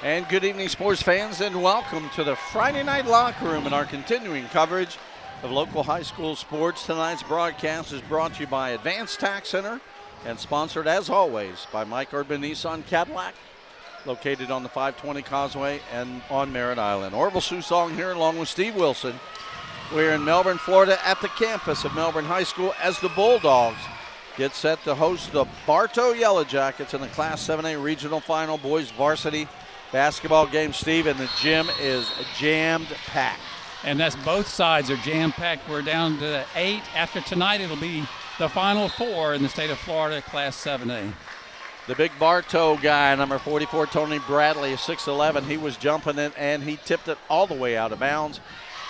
And good evening, sports fans, and welcome to the Friday Night Locker Room and our continuing coverage of local high school sports. Tonight's broadcast is brought to you by Advanced Tax Center and sponsored, as always, by Mike Urban Nissan Cadillac, located on the 520 Causeway and on Merritt Island. Orville Susong here along with Steve Wilson. We're in Melbourne, Florida at the campus of Melbourne High School as the Bulldogs get set to host the Bartow Yellow Jackets in the Class 7A Regional Final Boys Varsity basketball game, Steve, and the gym is jammed packed. And that's both sides are jam-packed. We're down to 8. After tonight, it'll be the final 4 in the state of Florida, Class 7A. The big Bartow guy, number 44, Tony Bradley, 6'11". He was jumping it, and he tipped it all the way out of bounds.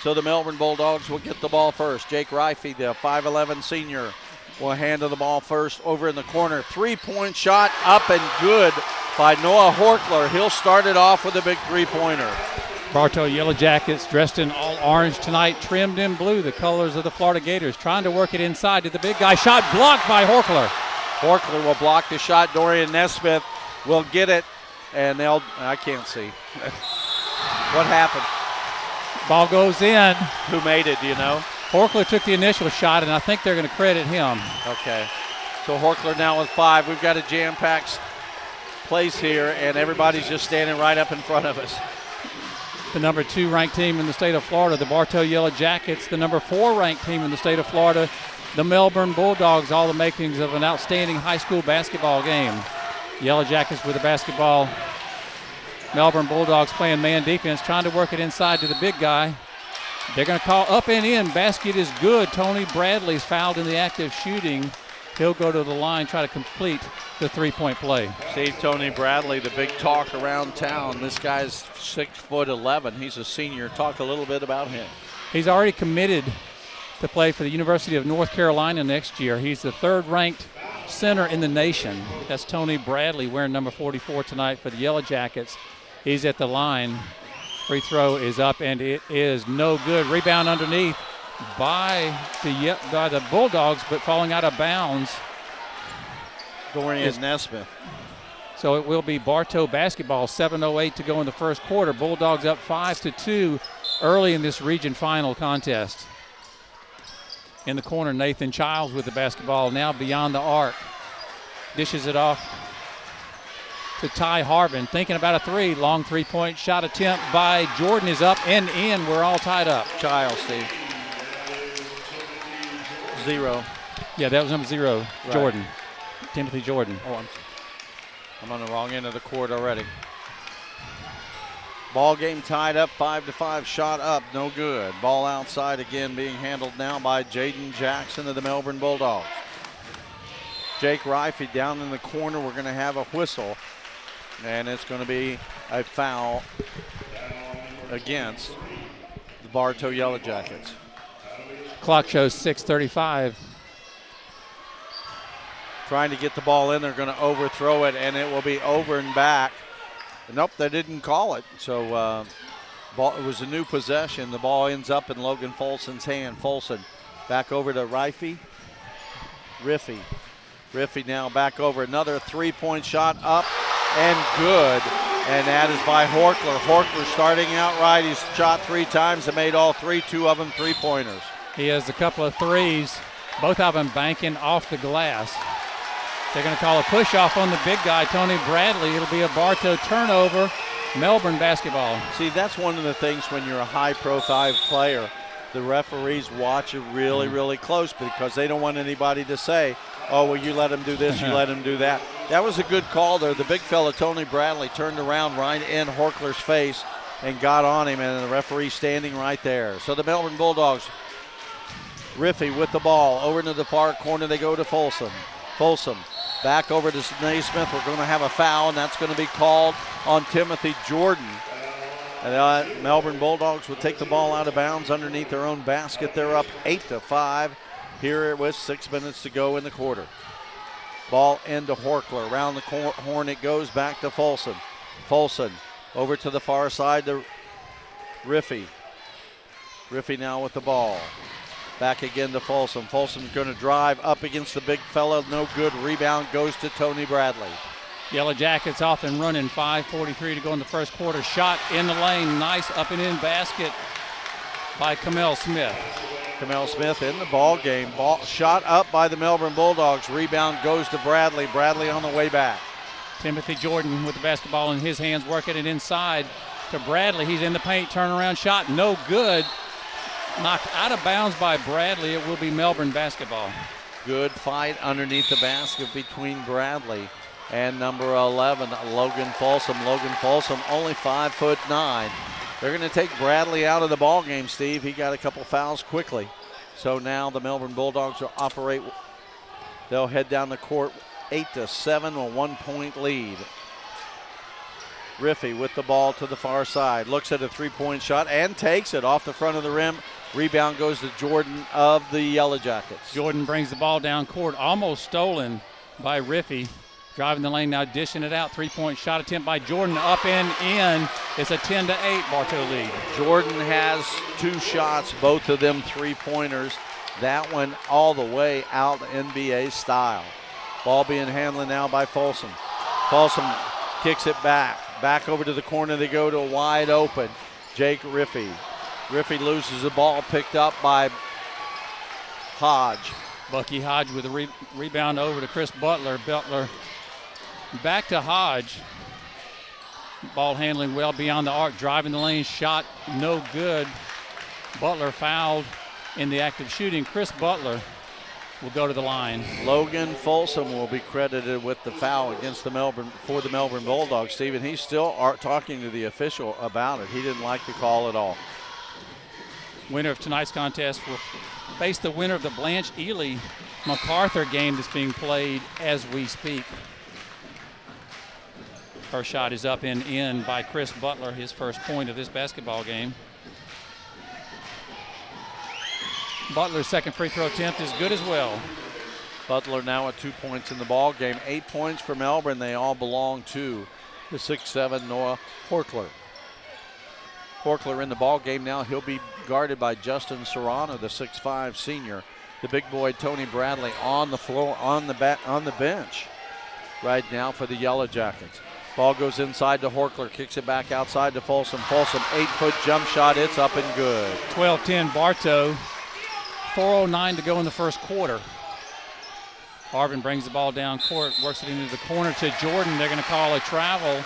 So the Melbourne Bulldogs will get the ball first. Jake Reifey, the 5'11 senior, will handle the ball first over in the corner. Three-point shot up and good by Noah Horkler. He'll start it off with a big three-pointer. Bartow Yellow Jackets dressed in all orange tonight, trimmed in blue, the colors of the Florida Gators, trying to work it inside to the big guy. Shot blocked by Horkler. Horkler will block the shot. Dorian Nesmith will get it, and I can't see. What happened? Ball goes in. Who made it, do you know? Horkler took the initial shot, and I think they're going to credit him. Okay. So Horkler now with 5. We've got a jam-packed place here, and everybody's just standing right up in front of us. The number 2 ranked team in the state of Florida, the Bartow Yellow Jackets, the number 4 ranked team in the state of Florida, the Melbourne Bulldogs, all the makings of an outstanding high school basketball game. Yellow Jackets with the basketball. Melbourne Bulldogs playing man defense, trying to work it inside to the big guy. They're going to call up and in. Basket is good. Tony Bradley's fouled in the act of shooting. He'll go to the line, try to complete the three-point play. See, Tony Bradley, the big talk around town. This guy's 6'11". He's a senior. Talk a little bit about him. He's already committed to play for the University of North Carolina next year. He's the 3rd-ranked center in the nation. That's Tony Bradley wearing number 44 tonight for the Yellow Jackets. He's at the line. Free throw is up, and it is no good. Rebound underneath by the Bulldogs, but falling out of bounds. Dorian Nesmith. So it will be Bartow basketball. 7:08 to go in the first quarter. Bulldogs up 5-2 early in this region final contest. In the corner, Nathan Childs with the basketball now beyond the arc. Dishes it off to Ty Harvin, thinking about a 3. Long three-point shot attempt by Jordan is up and in. We're all tied up. Childs, Steve. 0. Yeah, that was number 0, right. Jordan. Timothy Jordan. Oh, I'm on the wrong end of the court already. Ball game tied up, 5-5. Shot up, no good. Ball outside again, being handled now by Jaden Jackson of the Melbourne Bulldogs. Jake Reifey down in the corner. We're going to have a whistle, and it's going to be a foul against the Bartow Yellow Jackets. Clock shows 6:35. Trying to get the ball in. They're going to overthrow it, and it will be over and back. Nope, they didn't call it. So it was a new possession. The ball ends up in Logan Folson's hand. Folson back over to Riffy. Riffy now back over. Another three-point shot up and good. And that is by Horkler. Horkler starting out right. He's shot 3 times and made all 3, 2 of them three-pointers. He has a couple of threes, both of them banking off the glass. They're going to call a push-off on the big guy, Tony Bradley. It'll be a Bartow turnover, Melbourne basketball. See, that's one of the things when you're a high-profile player. The referees watch it really, really close because they don't want anybody to say, oh, well, you let him do this, you let him do that. That was a good call there. The big fella, Tony Bradley, turned around right in Horkler's face and got on him, and the referee standing right there. So the Melbourne Bulldogs, Riffy with the ball. Over into the far corner, they go to Folsom. Folsom back over to Naismith. We're going to have a foul, and that's going to be called on Timothy Jordan. And Melbourne Bulldogs will take the ball out of bounds underneath their own basket. They're up 8-5 here with 6 minutes to go in the quarter. Ball into Horkler. Around the horn it goes back to Folsom. Folsom over to the far side to Riffy. Riffy now with the ball. Back again to Folsom. Folsom's going to drive up against the big fella. No good. Rebound goes to Tony Bradley. Yellow Jackets off and running. 5:43 to go in the first quarter. Shot in the lane. Nice up and in basket by Kamel Smith. Kamel Smith in the ball game. Ball shot up by the Melbourne Bulldogs. Rebound goes to Bradley. Bradley on the way back. Timothy Jordan with the basketball in his hands, working it inside to Bradley. He's in the paint. Turnaround shot. No good. Knocked out of bounds by Bradley. It will be Melbourne basketball. Good fight underneath the basket between Bradley and number 11, Logan Folsom. Logan Folsom only 5'9". They're going to take Bradley out of the ball game, Steve. He got a couple fouls quickly. So now the Melbourne Bulldogs will operate. They'll head down the court 8-7, a 1-point lead. Riffey with the ball to the far side. Looks at a three-point shot and takes it off the front of the rim. Rebound goes to Jordan of the Yellow Jackets. Jordan brings the ball down court, almost stolen by Riffey. Driving the lane now, dishing it out. Three-point shot attempt by Jordan, up and in. It's a 10-8 Bartow lead. Jordan has 2 shots, both of them three-pointers. That one all the way out NBA style. Ball being handled now by Folsom. Folsom kicks it back. Back over to the corner they go to a wide open Jake Riffey. Riffey loses the ball, picked up by Hodge. Bucky Hodge with a rebound over to Chris Butler. Butler back to Hodge. Ball handling well beyond the arc, driving the lane, shot no good. Butler fouled in the act of shooting. Chris Butler will go to the line. Logan Folsom will be credited with the foul against the Melbourne Bulldogs, Stephen. He's still talking to the official about it. He didn't like the call at all. Winner of tonight's contest will face the winner of the Blanche Ely MacArthur game that's being played as we speak. First shot is up and in by Chris Butler, his first point of this basketball game. Butler's second free throw attempt is good as well. Butler now at 2 points in the ball game. 8 points for Melbourne. They all belong to the 6'7" Noah Horkler. Horkler in the ball game now. He'll be guarded by Justin Serrano, the 6'5" senior. The big boy Tony Bradley on the floor, on the bench right now for the Yellow Jackets. Ball goes inside to Horkler, kicks it back outside to Folsom. Folsom 8-foot jump shot. It's up and good. 12-10 Bartow. 4:09 to go in the first quarter. Harvin brings the ball down court, works it into the corner to Jordan. They're going to call a travel.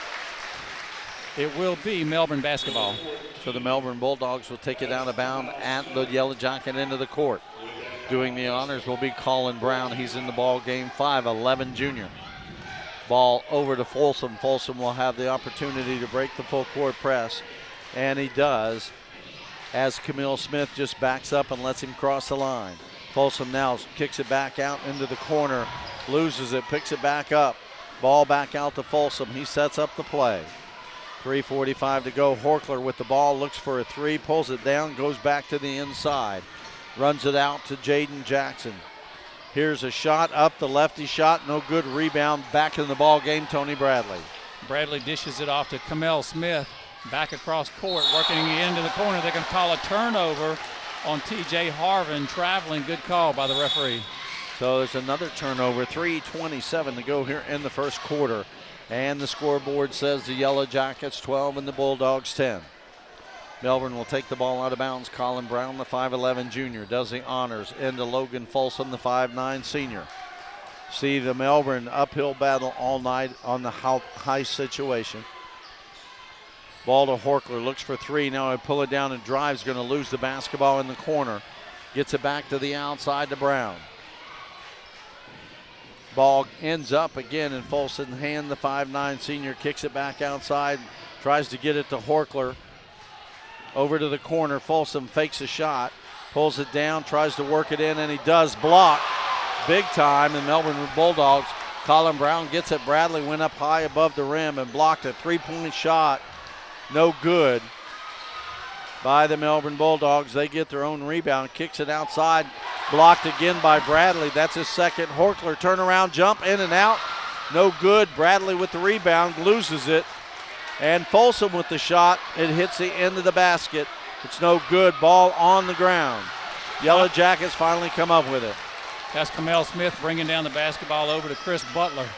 It will be Melbourne basketball. So the Melbourne Bulldogs will take it out of bounds at the Yellow Jacket into the court. Doing the honors will be Colin Brown. He's in the ball game, 5'11" junior. Ball over to Folsom. Folsom will have the opportunity to break the full court press, and he does, as Kamel Smith just backs up and lets him cross the line. Folsom now kicks it back out into the corner, loses it, picks it back up. Ball back out to Folsom. He sets up the play. 3:45 to go. Horkler with the ball, looks for a three, pulls it down, goes back to the inside. Runs it out to Jaden Jackson. Here's a shot up, the lefty shot, no good. Rebound, back in the ball game, Tony Bradley. Bradley dishes it off to Kamel Smith. Back across court, working into the corner. They're going to call a turnover on T.J. Harvin. Traveling, good call by the referee. So there's another turnover. 3:27 to go here in the first quarter. And the scoreboard says the Yellow Jackets 12 and the Bulldogs 10. Melbourne will take the ball out of bounds. Colin Brown, the 5'11" junior, does the honors into Logan Folsom, the 5'9" senior. See the Melbourne uphill battle all night on the high situation. Ball to Horkler, looks for three. Now he'll pull it down and drives, going to lose the basketball in the corner. Gets it back to the outside to Brown. Ball ends up again in Folsom's hand. The 5'9" senior kicks it back outside, tries to get it to Horkler. Over to the corner, Folsom fakes a shot, pulls it down, tries to work it in, and he does block big time. And Melbourne Bulldogs, Colin Brown gets it. Bradley went up high above the rim and blocked a three-point shot. No good by the Melbourne Bulldogs. They get their own rebound, kicks it outside, blocked again by Bradley. That's his second. Horkler turnaround jump, in and out. No good. Bradley with the rebound, loses it. And Folsom with the shot. It hits the end of the basket. It's no good. Ball on the ground. Yellow Jackets finally come up with it. That's Kamel Smith bringing down the basketball over to Chris Butler.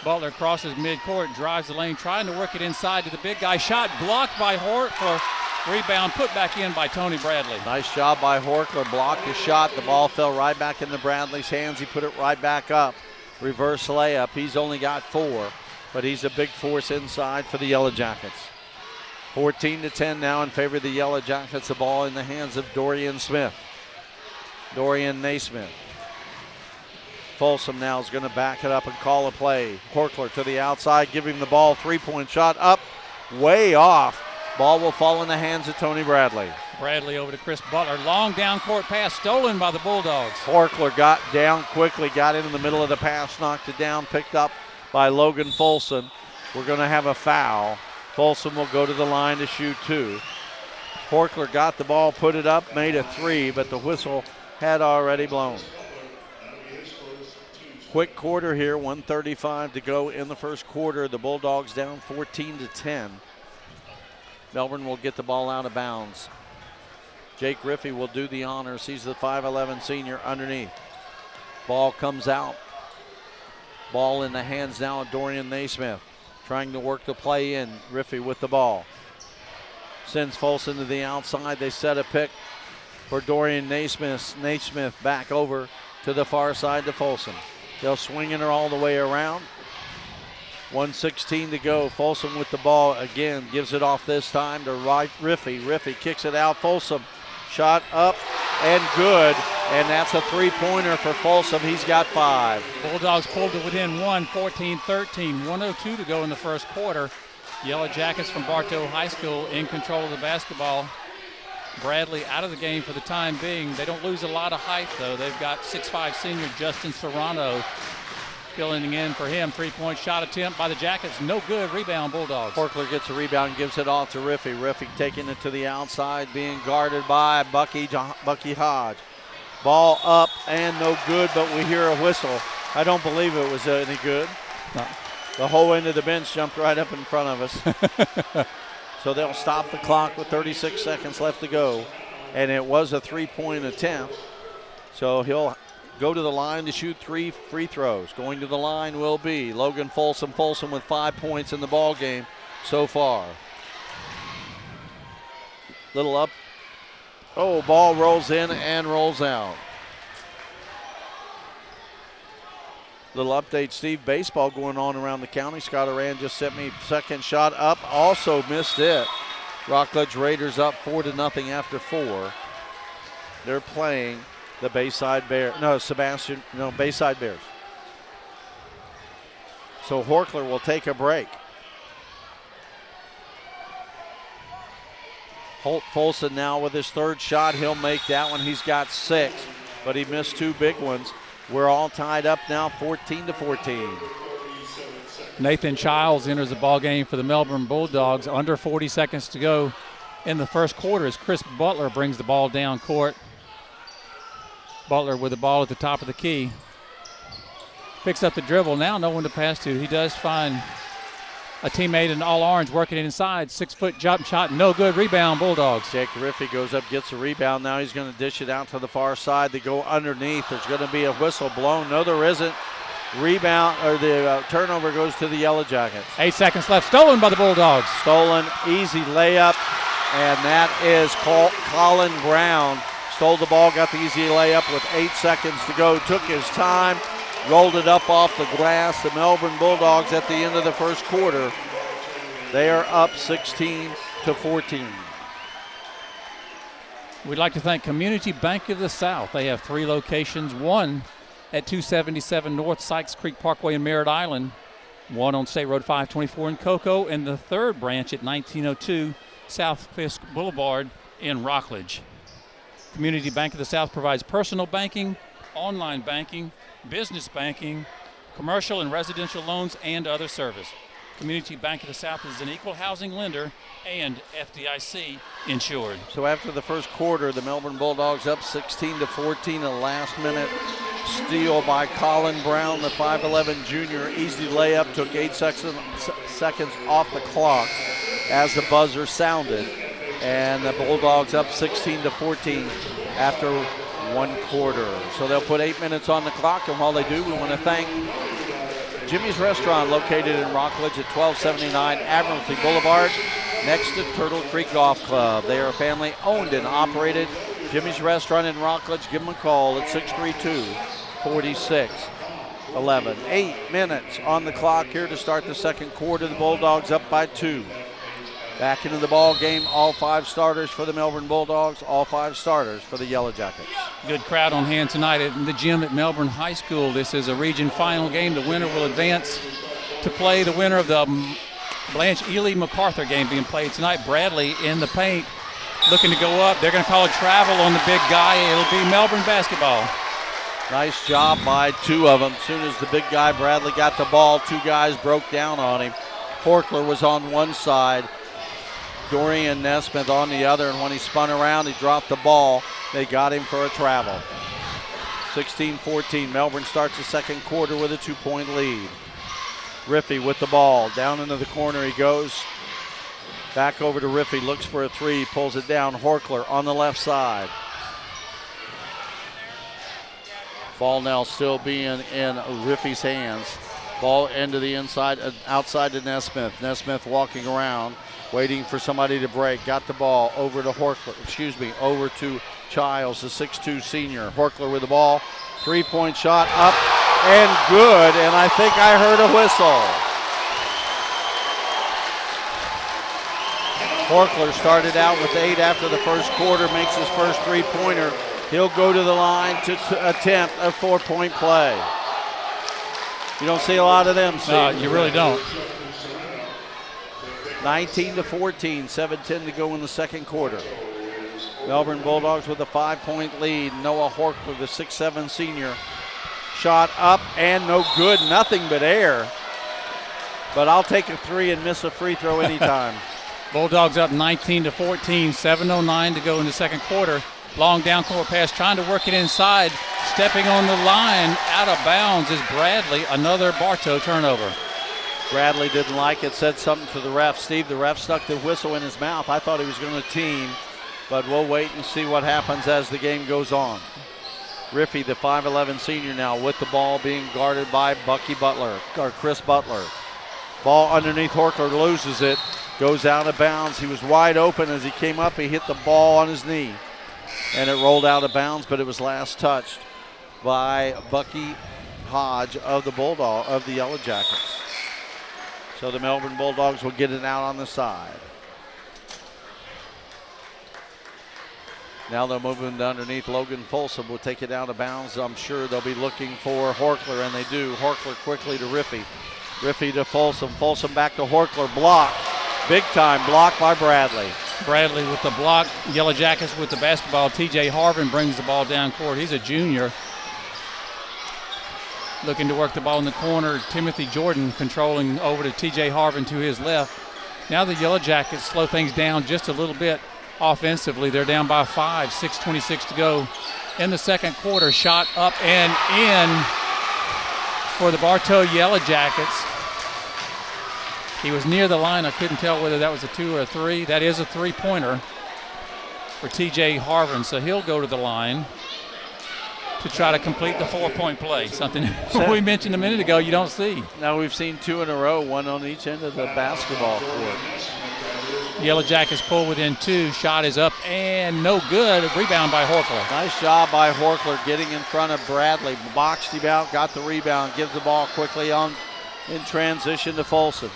Butler crosses midcourt, drives the lane, trying to work it inside to the big guy. Shot blocked by Horkler. Rebound put back in by Tony Bradley. Nice job by Horkler. Blocked the shot. The ball fell right back into Bradley's hands. He put it right back up. Reverse layup. He's only got 4, but he's a big force inside for the Yellow Jackets. 14-10 now in favor of the Yellow Jackets. The ball in the hands of Dorian Smith. Dorian Naismith. Folsom now is going to back it up and call a play. Horkler to the outside, giving the ball. 3-point shot up, way off. Ball will fall in the hands of Tony Bradley. Bradley over to Chris Butler. Long down court pass stolen by the Bulldogs. Horkler got down quickly, got into the middle of the pass, knocked it down, picked up by Logan Folsom. We're going to have a foul. Folsom will go to the line to shoot 2. Horkler got the ball, put it up, made a 3, but the whistle had already blown. Quick quarter here, 1:35 to go in the first quarter. The Bulldogs down 14-10. Melbourne will get the ball out of bounds. Jake Riffey will do the honors. He's the 5'11 senior underneath. Ball comes out. Ball in the hands now of Dorian Naismith. Trying to work the play in. Riffey with the ball. Sends Folsom to the outside. They set a pick for Dorian Naismith. Naismith back over to the far side to Folsom. They'll swing it all the way around. 1:16 to go. Folsom with the ball again. Gives it off this time to Riffey. Riffey kicks it out. Folsom shot up and good. And that's a 3-pointer for Folsom. He's got 5. Bulldogs pulled it within 1, 14-13. 1:02 to go in the first quarter. Yellow Jackets from Bartow High School in control of the basketball. Bradley out of the game for the time being. They don't lose a lot of height, though. They've got 6'5 senior Justin Serrano filling in for him. 3-point shot attempt by the Jackets. No good. Rebound, Bulldogs. Horkler gets a rebound, gives it off to Riffey. Riffey taking it to the outside, being guarded by Bucky Hodge. Ball up and no good, but we hear a whistle. I don't believe it was any good. No. The whole end of the bench jumped right up in front of us. So they'll stop the clock with 36 seconds left to go. And it was a 3-point attempt. So he'll go to the line to shoot 3 free throws. Going to the line will be Logan Folsom. Folsom with 5 points in the ball game so far. Little up. Oh, ball rolls in and rolls out. Little update, Steve. Baseball going on around the county. Scott Oran just sent me second shot up. Also missed it. Rockledge Raiders up 4-0 after 4. They're playing the Bayside Bears. Bayside Bears. So Horkler will take a break. Holt Folsom now with his 3rd shot. He'll make that one. He's got 6, but he missed 2 big ones. We're all tied up now, 14-14. Nathan Childs enters the ball game for the Melbourne Bulldogs. Under 40 seconds to go in the first quarter as Chris Butler brings the ball down court. Butler with the ball at the top of the key. Picks up the dribble. Now no one to pass to. He does find a teammate in all orange working inside. 6-foot jump shot, no good. Rebound, Bulldogs. Jake Riffey goes up, gets a rebound. Now he's going to dish it out to the far side. They go underneath. There's going to be a whistle blown. No, there isn't. Rebound, or the turnover goes to the Yellow Jackets. 8 seconds left. Stolen by the Bulldogs. Stolen, easy layup, and that is Colin Brown. Stole the ball, got the easy layup with 8 seconds to go. Took his time. Rolled it up off the glass. The Melbourne Bulldogs at the end of the first quarter, they are up 16-14. We'd like to thank Community Bank of the South. They have 3 locations, one at 277 North Sykes Creek Parkway in Merritt Island, one on State Road 524 in Cocoa, and the 3rd branch at 1902 South Fisk Boulevard in Rockledge. Community Bank of the South provides personal banking, online banking, business banking, commercial and residential loans, and other service. Community Bank of the South is an equal housing lender and FDIC insured. So after the first quarter, the Melbourne Bulldogs up 16-14. A last-minute steal by Colin Brown, the 5'11 junior. Easy layup, took 8 seconds off the clock as the buzzer sounded. And the Bulldogs up 16-14 after 1 quarter. So they'll put 8 minutes on the clock, and while they do, we want to thank Jimmy's Restaurant, located in Rockledge at 1279 Admiralty Boulevard, next to Turtle Creek Golf Club. They are family owned and operated. Jimmy's Restaurant in Rockledge. Give them a call at 632-4611. 8 minutes on the clock here to start the second quarter. The Bulldogs up by 2. Back into the ball game, all 5 starters for the Melbourne Bulldogs, all 5 starters for the Yellow Jackets. Good crowd on hand tonight in the gym at Melbourne High School. This is a region final game. The winner will advance to play the winner of the Blanche Ely MacArthur game being played tonight. Bradley in the paint, looking to go up. They're going to call a travel on the big guy. It'll be Melbourne basketball. Nice job by 2 of them. As soon as the big guy, Bradley, got the ball, 2 guys broke down on him. Horkler was on one side, Dorian Nesmith on the other, and when he spun around, he dropped the ball. They got him for a travel. 16-14. Melbourne starts the second quarter with a 2-point lead. Riffey with the ball. Down into the corner he goes. Back over to Riffey. Looks for a 3. Pulls it down. Horkler on the left side. Ball now still being in Riffey's hands. Ball into the inside, outside to Nesmith. Nesmith walking around, waiting for somebody to break. Got the ball over to over to Childs, the 6'2 senior. Horkler with the ball. 3-point shot up and good, and I think I heard a whistle. Horkler started out with 8 after the first quarter, makes his first 3-pointer. He'll go to the line to attempt a 4-point play. You don't see a lot of them, Steve. No, you really don't. 19-14, 7:10 to go in the second quarter. Melbourne Bulldogs with a 5-point lead. Noah Horkler, the 6'7 senior. Shot up and no good, nothing but air. But I'll take a 3 and miss a free throw anytime. Bulldogs up 19-14, 7:09 to go in the second quarter. Long down court pass, trying to work it inside. Stepping on the line, out of bounds is Bradley. Another Bartow turnover. Bradley didn't like it, said something to the ref. Steve, the ref stuck the whistle in his mouth. I thought he was going to team, but we'll wait and see what happens as the game goes on. Riffey, the 5'11 senior now, with the ball being guarded by Chris Butler. Ball underneath Horkler, loses it, goes out of bounds. He was wide open as he came up. He hit the ball on his knee, and it rolled out of bounds, but it was last touched by Bucky Hodge of the Yellow Jackets. So the Melbourne Bulldogs will get it out on the side. Now they'll move him underneath. Logan Folsom will take it out of bounds. I'm sure they'll be looking for Horkler, and they do. Horkler quickly to Riffey. Riffey to Folsom. Folsom back to Horkler. Block. Big time block by Bradley. Bradley with the block. Yellow Jackets with the basketball. TJ Harvin brings the ball down court. He's a junior. Looking to work the ball in the corner. Timothy Jordan controlling over to TJ Harvin to his left. Now the Yellow Jackets slow things down just a little bit offensively. They're down by 5, 6:26 to go in the second quarter. Shot up and in for the Bartow Yellow Jackets. He was near the line. I couldn't tell whether that was a 2 or a 3. That is a 3-pointer for TJ Harvin, so he'll go to the line to try to complete the 4-point play, something we mentioned a minute ago you don't see. Now we've seen 2 in a row, one on each end of the basketball court. Yellow Jackets pull within 2. Shot is up and no good. A rebound by Horkler. Nice job by Horkler getting in front of Bradley. Boxed him out, got the rebound, gives the ball quickly on in transition to Folsom.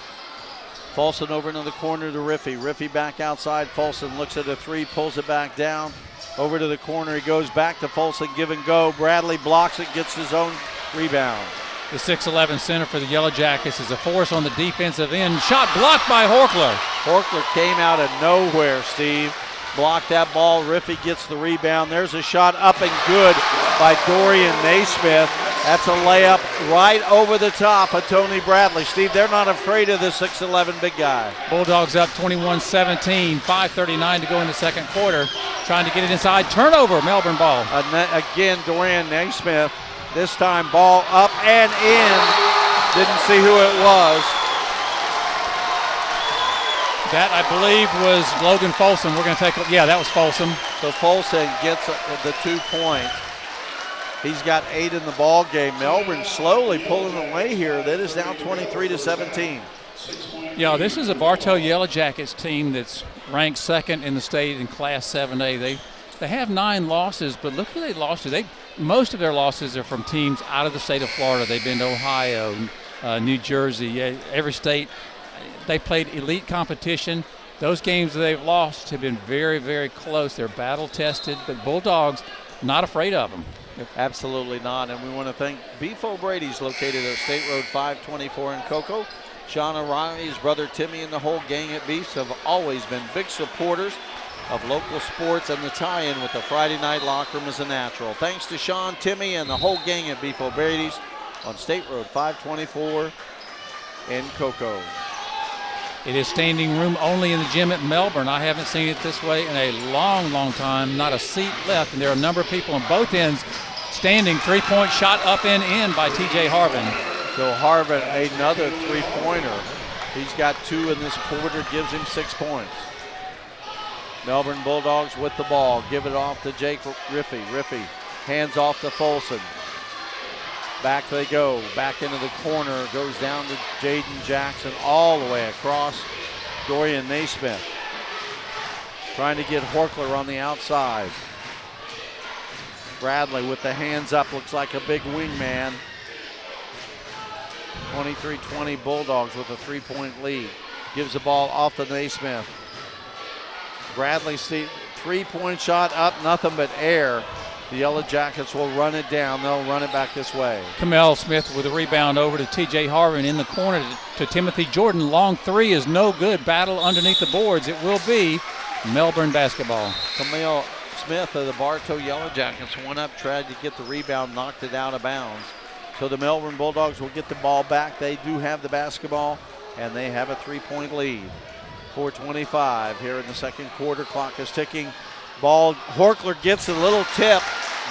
Folsom over into the corner to Riffey. Riffey back outside. Folsom looks at a 3, pulls it back down. Over to the corner, he goes back to Folsom, give and go. Bradley blocks it, gets his own rebound. The 6'11 center for the Yellow Jackets is a force on the defensive end. Shot blocked by Horkler. Horkler came out of nowhere, Steve. Blocked that ball. Riffey gets the rebound. There's a shot up and good by Dorian Naismith. That's a layup right over the top of Tony Bradley. Steve, they're not afraid of the 6'11 big guy. Bulldogs up 21-17, 5:39 to go in the second quarter. Trying to get it inside. Turnover, Melbourne ball. Again, Dorian Naismith. This time ball up and in. Didn't see who it was. That, I believe, was Logan Folsom. We're going to take, yeah, that was Folsom. So Folsom gets the 2 points. He's got 8 in the ball game. Melbourne slowly pulling away here. That is now 23-17. Yeah, this is a Bartow Yellow Jackets team that's ranked second in the state in Class 7A. They have 9 losses, but look who they lost to. Most of their losses are from teams out of the state of Florida. They've been to Ohio, New Jersey, every state. They played elite competition. Those games that they've lost have been very, very close. They're battle-tested, but Bulldogs, not afraid of them. Absolutely not, and we want to thank Beef O'Brady's, located at State Road 524 in Cocoa. Sean O'Reilly, his brother Timmy, and the whole gang at Beef's have always been big supporters of local sports, and the tie-in with the Friday night locker room is a natural. Thanks to Sean, Timmy, and the whole gang at Beef O'Brady's on State Road 524 in Cocoa. It is standing room only in the gym at Melbourne. I haven't seen it this way in a long, long time. Not a seat left, and there are a number of people on both ends standing. Three-point shot up and in by T.J. Harvin. So Harvin, another three-pointer. He's got 2 in this quarter, gives him 6 points. Melbourne Bulldogs with the ball. Give it off to Jake Riffey. Riffey hands off to Folsom. Back they go. Back into the corner. Goes down to Jaden Jackson all the way across. Dorian Naismith trying to get Horkler on the outside. Bradley with the hands up. Looks like a big wingman. 23-20 Bulldogs with a 3-point lead. Gives the ball off to Naismith. Bradley, three-point shot up, nothing but air. The Yellow Jackets will run it down. They'll run it back this way. Kamel Smith with a rebound over to T.J. Harvin in the corner to Timothy Jordan. Long three is no good. Battle underneath the boards. It will be Melbourne basketball. Kamel Smith of the Bartow Yellow Jackets went up, tried to get the rebound, knocked it out of bounds. So the Melbourne Bulldogs will get the ball back. They do have the basketball, and they have a 3-point lead. 4:25 here in the second quarter. Clock is ticking. Ball, Horkler gets a little tip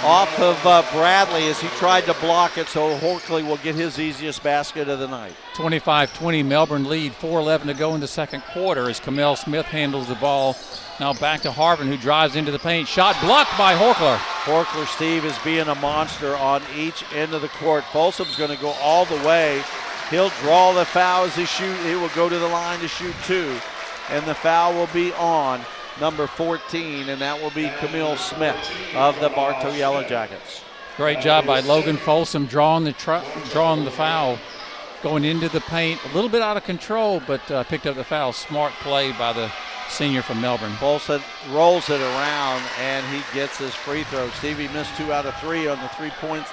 off of Bradley as he tried to block it, so Horkler will get his easiest basket of the night. 25-20 Melbourne lead, 4:11 to go in the second quarter as Kamel Smith handles the ball. Now back to Harvin, who drives into the paint. Shot blocked by Horkler. Horkler, Steve, is being a monster on each end of the court. Folsom's going to go all the way. He'll draw the foul as he shoots. He will go to the line to shoot 2. And the foul will be on number 14, and that will be Kamel Smith of the Bartow Yellow Jackets. Great job by Logan Folsom drawing the foul, going into the paint. A little bit out of control, but picked up the foul. Smart play by the senior from Melbourne. Folsom rolls it around, and he gets his free throw. Stevie missed 2 out of 3 on the 3-point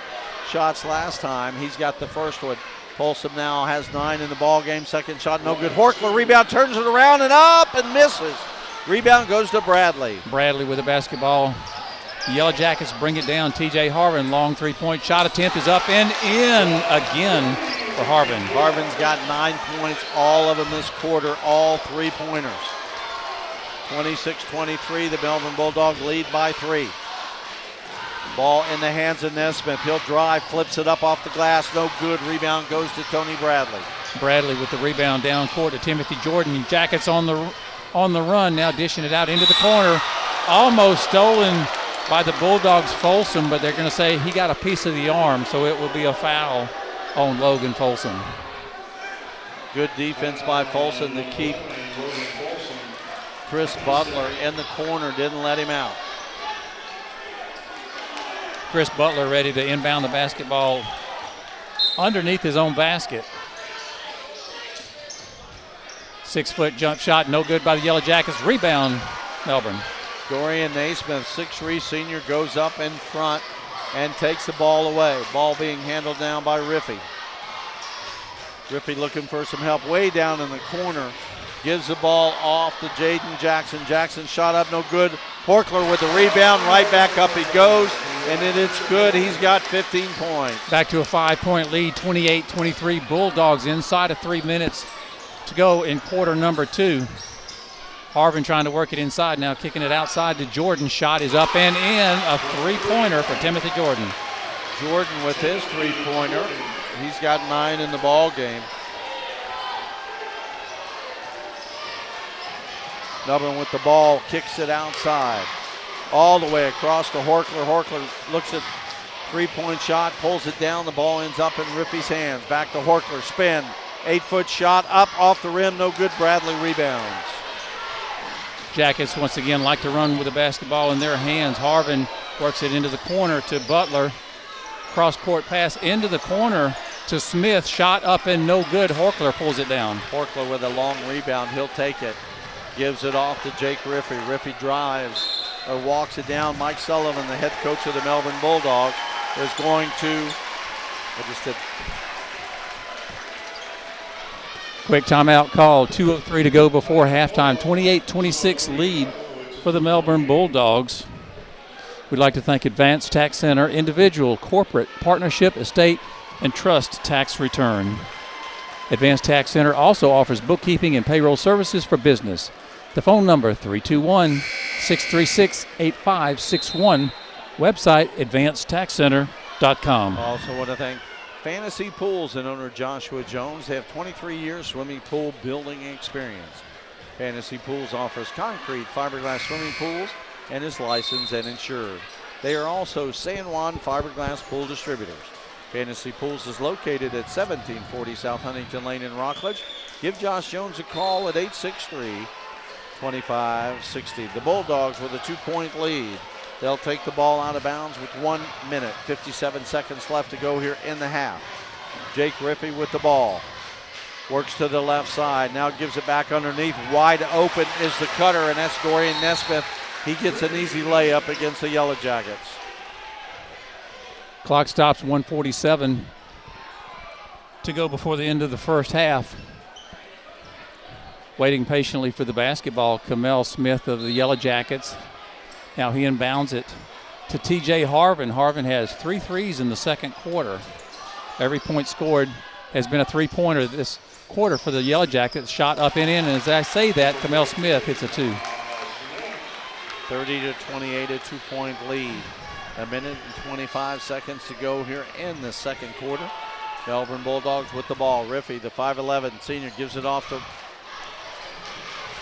shots last time. He's got the first one. Folsom now has 9 in the ball game. Second shot, no good. Horkler rebound, turns it around and up and misses. Rebound goes to Bradley. Bradley with the basketball. The Yellow Jackets bring it down. T.J. Harvin, long 3-point shot attempt is up and in again for Harvin. Harvin's got 9 points, all of them this quarter, all 3-pointers. 26-23, the Melbourne Bulldogs lead by 3. Ball in the hands of Nesmith. He'll drive, flips it up off the glass. No good. Rebound goes to Tony Bradley. Bradley with the rebound down court to Timothy Jordan. Jackets on the run, now dishing it out into the corner. Almost stolen by the Bulldogs, Folsom, but they're going to say he got a piece of the arm, so it will be a foul on Logan Folsom. Good defense by Folsom to keep Chris Butler in the corner. Didn't let him out. Chris Butler ready to inbound the basketball underneath his own basket. 6-foot jump shot, no good by the Yellow Jackets. Rebound, Melbourne. Dorian Naismith, 6'3" senior, goes up in front and takes the ball away. Ball being handled down by Riffey. Riffey looking for some help way down in the corner. Gives the ball off to Jaden Jackson. Jackson shot up, no good. Horkler with the rebound, right back up he goes, and it's good. He's got 15 points. Back to a 5-point lead, 28-23 Bulldogs inside of 3 minutes to go in quarter number 2. Harvin trying to work it inside now, kicking it outside to Jordan. Shot is up and in, a 3-pointer for Timothy Jordan. Jordan with his 3-pointer. He's got 9 in the ball game. Melbourne with the ball, kicks it outside. All the way across to Horkler. Horkler looks at Three-point shot, pulls it down. The ball ends up in Riffy's hands. Back to Horkler, spin. 8-foot shot up off the rim, no good. Bradley rebounds. Jackets once again like to run with the basketball in their hands. Harvin works it into the corner to Butler. Cross-court pass into the corner to Smith. Shot up and no good. Horkler pulls it down. Horkler with a long rebound. He'll take it. Gives it off to Jake Riffy. Riffy drives or walks it down. Mike Sullivan, the head coach of the Melbourne Bulldogs, is going to quick timeout call. 2:03 to go before halftime. 28-26 lead for the Melbourne Bulldogs. We'd like to thank Advanced Tax Center, individual, corporate, partnership, estate, and trust tax return. Advanced Tax Center also offers bookkeeping and payroll services for business. The phone number 321-636-8561. Website advancedtaxcenter.com. Also want to thank Fantasy Pools and owner Joshua Jones. They have 23 years swimming pool building experience. Fantasy Pools offers concrete fiberglass swimming pools and is licensed and insured. They are also San Juan fiberglass pool distributors. Fantasy Pools is located at 1740 South Huntington Lane in Rockledge. Give Josh Jones a call at 863-2560. The Bulldogs with a 2-point lead. They'll take the ball out of bounds with 1 minute, 57 seconds left to go here in the half. Jake Riffy with the ball. Works to the left side, now gives it back underneath. Wide open is the cutter, and that's Dorian Nesmith. He gets an easy layup against the Yellow Jackets. Clock stops, 1:47 to go before the end of the first half. Waiting patiently for the basketball, Kamel Smith of the Yellow Jackets. Now he inbounds it to TJ Harvin. Harvin has 3 threes in the second quarter. Every point scored has been a three-pointer this quarter for the Yellow Jackets. Shot up and in, and as I say that, Kamel Smith hits a 2. 30-28, a 2-point lead. A minute and 25 seconds to go here in the second quarter. Melbourne Bulldogs with the ball. Riffy, the 5'11 senior, gives it off to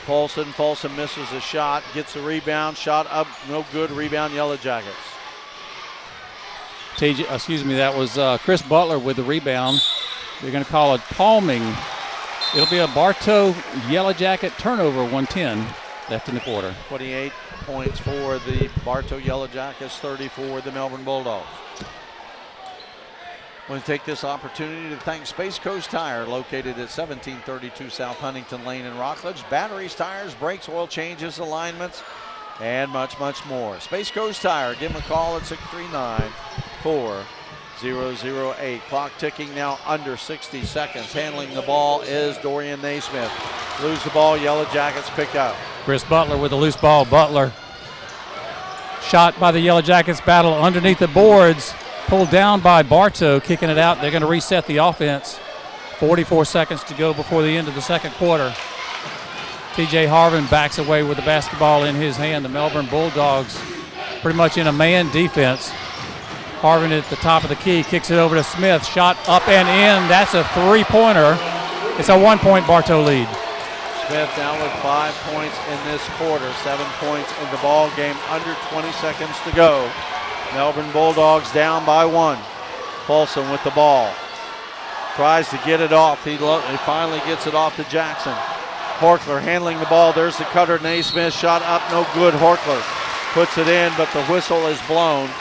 Folsom. Folsom misses a shot, gets a rebound, shot up, no good. Rebound, Yellow Jackets. That was Chris Butler with the rebound. They're going to call it palming. It'll be a Bartow Yellow Jacket turnover. 1:10 left in the quarter. 28 points for the Bartow Yellow Jackets, 30 for the Melbourne Bulldogs. I want to take this opportunity to thank Space Coast Tire, located at 1732 South Huntington Lane in Rockledge. Batteries, tires, brakes, oil changes, alignments, and much, much more. Space Coast Tire, give them a call at 639-4008. Clock ticking now under 60 seconds. Handling the ball is Dorian Naismith. Lose the ball, Yellow Jackets pick up. Chris Butler with a loose ball. Butler. Shot by the Yellow Jackets, battle underneath the boards. Pulled down by Bartow, kicking it out. They're going to reset the offense. 44 seconds to go before the end of the second quarter. TJ Harvin backs away with the basketball in his hand. The Melbourne Bulldogs pretty much in a man defense. Harvin at the top of the key, kicks it over to Smith. Shot up and in. That's a three-pointer. It's a 1-point Bartow lead. Smith now with 5 points in this quarter, 7 points in the ball game, under 20 seconds to go. Melbourne Bulldogs down by 1. Folsom with the ball. Tries to get it off. He finally gets it off to Jackson. Horkler handling the ball. There's the cutter. Naismith shot up, no good. Horkler puts it in, but the whistle is blown.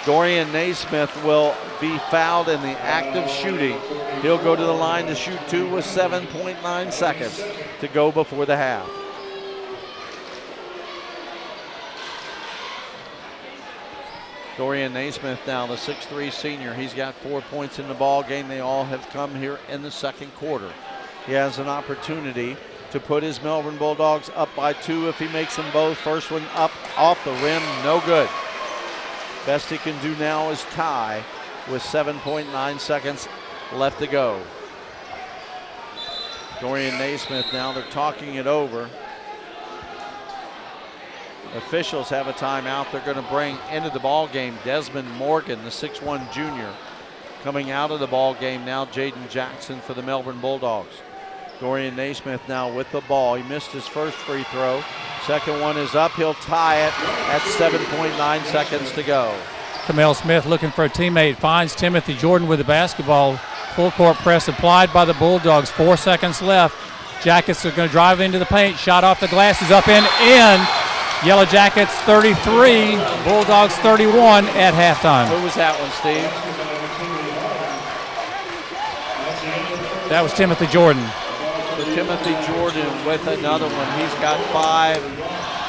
Dorian Naismith will be fouled in the act of shooting. He'll go to the line to shoot 2 with 7.9 seconds to go before the half. Dorian Naismith now, the 6'3 senior. He's got 4 points in the ball game. They all have come here in the second quarter. He has an opportunity to put his Melbourne Bulldogs up by 2 if he makes them both. First one up off the rim, no good. Best he can do now is tie with 7.9 seconds left to go. Dorian Naismith now, they're talking it over. Officials have a timeout. They're going to bring into the ball game Desmond Morgan, the 6'1 junior. Coming out of the ball game now, Jaden Jackson for the Melbourne Bulldogs. Dorian Naismith now with the ball. He missed his first free throw. Second one is up. He'll tie it at 7.9 seconds to go. Camille Smith looking for a teammate, finds Timothy Jordan with the basketball. Full court press applied by the Bulldogs. 4 seconds left. Jackets are going to drive into the paint. Shot off the glass is up and in. Yellow Jackets 33, Bulldogs 31 at halftime. Who was that one, Steve? That was Timothy Jordan. So Timothy Jordan with another one. He's got 5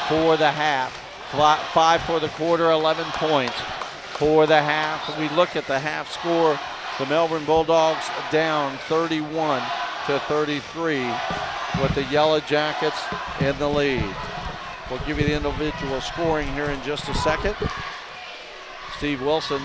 for the half. 5 for the quarter, 11 points for the half. We look at the half score. The Melbourne Bulldogs down 31-33 with the Yellow Jackets in the lead. We'll give you the individual scoring here in just a second. Steve Wilson.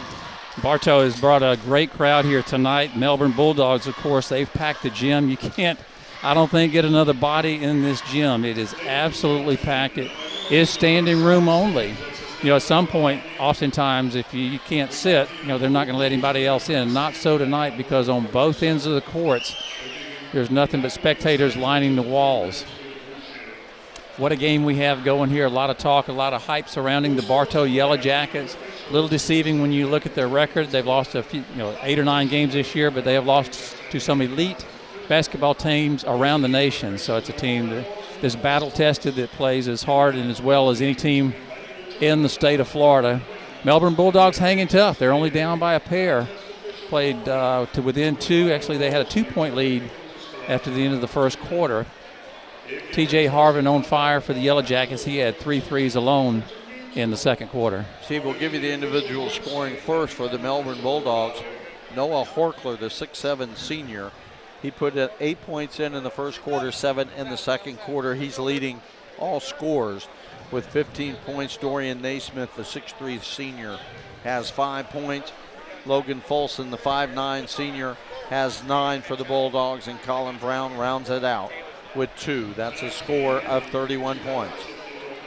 Bartow has brought a great crowd here tonight. Melbourne Bulldogs, of course, they've packed the gym. You can't, I don't think, get another body in this gym. It is absolutely packed. It is standing room only. You know, at some point, oftentimes, if you can't sit, you know, they're not going to let anybody else in. Not so tonight, because on both ends of the courts, there's nothing but spectators lining the walls. What a game we have going here. A lot of talk, a lot of hype surrounding the Bartow Yellow Jackets. A little deceiving when you look at their record. They've lost a few, 8 or 9 games this year, but they have lost to some elite basketball teams around the nation. So it's a team that's battle-tested, that plays as hard and as well as any team in the state of Florida. Melbourne Bulldogs hanging tough. They're only down by a pair. Played to within 2. Actually, they had a 2-point lead after the end of the first quarter. TJ Harvin on fire for the Yellow Jackets. He had 3 threes alone in the second quarter. Steve, we'll give you the individual scoring first for the Melbourne Bulldogs. Noah Horkler, the 6'7" senior, he put 8 points in the first quarter, 7 in the second quarter. He's leading all scorers with 15 points. Dorian Naismith, the 6'3" senior, has 5 points. Logan Folson, the 5'9" senior, has 9 for the Bulldogs, and Colin Brown rounds it out with 2. That's a score of 31 points.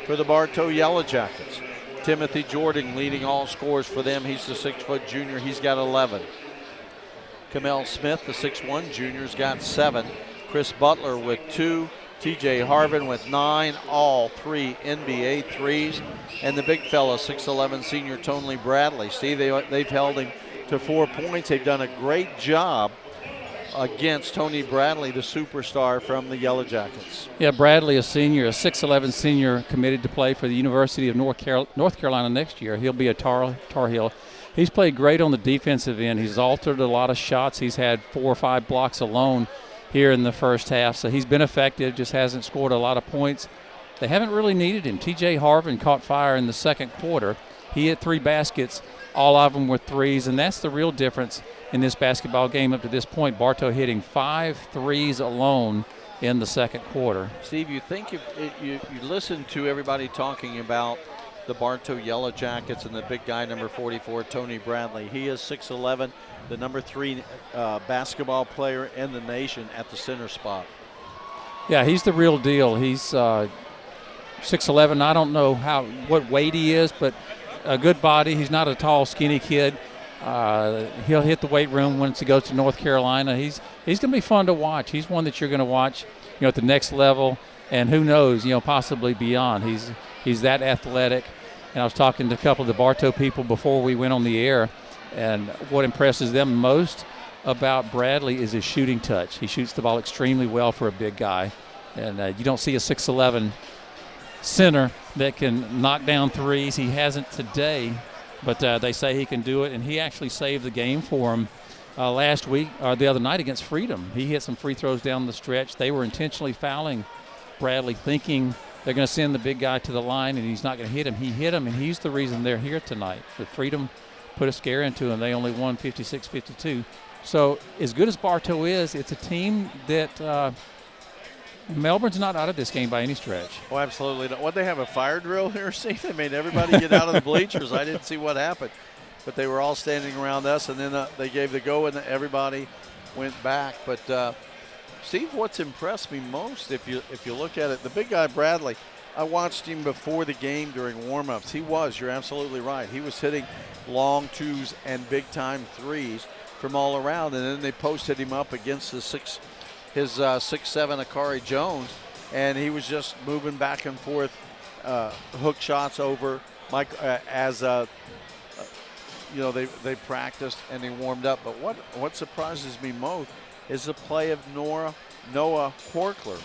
For the Bartow Yellow Jackets, Timothy Jordan leading all scores for them. He's the 6' junior. He's got 11. Camille Smith, the 6'1" junior's got 7. Chris Butler with 2. TJ Harvin with 9, all 3 NBA threes. And the big fella, 6'11" senior Tony Bradley. Steve, they've held him to 4 points. They've done a great job against Tony Bradley, the superstar from the Yellow Jackets. Yeah, Bradley, a senior, a 6'11" senior, committed to play for the University of North Carolina next year. He'll be a Tar Heel. He's played great on the defensive end. He's altered a lot of shots. He's had 4 or 5 blocks alone here in the first half, so he's been effective, just hasn't scored a lot of points. They haven't really needed him. TJ Harvin caught fire in the second quarter. He hit 3 baskets. All of them were threes, and that's the real difference in this basketball game up to this point. Bartow hitting 5 threes alone in the second quarter. Steve, you think if you listen to everybody talking about the Bartow Yellow Jackets and the big guy, number 44, Tony Bradley. He is 6'11", the number 3 basketball player in the nation at the center spot. Yeah, he's the real deal. He's 6'11". I don't know what weight he is, but a good body. He's not a tall, skinny kid. He'll hit the weight room once he goes to North Carolina. He's going to be fun to watch. He's one that you're going to watch, at the next level, and who knows, possibly beyond. He's that athletic. And I was talking to a couple of the Bartow people before we went on the air, and what impresses them most about Bradley is his shooting touch. He shoots the ball extremely well for a big guy, and you don't see a 6'11" center that can knock down threes. He hasn't today, but they say he can do it, and he actually saved the game for him last week or the other night against Freedom. He hit some free throws down the stretch. They were intentionally fouling Bradley, thinking they're going to send the big guy to the line and he's not going to hit him. He hit him, and he's the reason they're here tonight. The Freedom put a scare into him. They only won 56-52. So as good as Bartow is, it's a team that Melbourne's not out of this game by any stretch. Oh, absolutely not. What, they have a fire drill here, Steve? They made everybody get out of the bleachers. I didn't see what happened. But they were all standing around us, and then they gave the go, and everybody went back. But, Steve, what's impressed me most, if you look at it, the big guy, Bradley, I watched him before the game during warm-ups. You're absolutely right. He was hitting long twos and big-time threes from all around, and then they posted him up against his 6'7" Akari Jones, and he was just moving back and forth, hook shots over Mike they practiced and they warmed up. But what surprises me most is the play of Noah Horkler,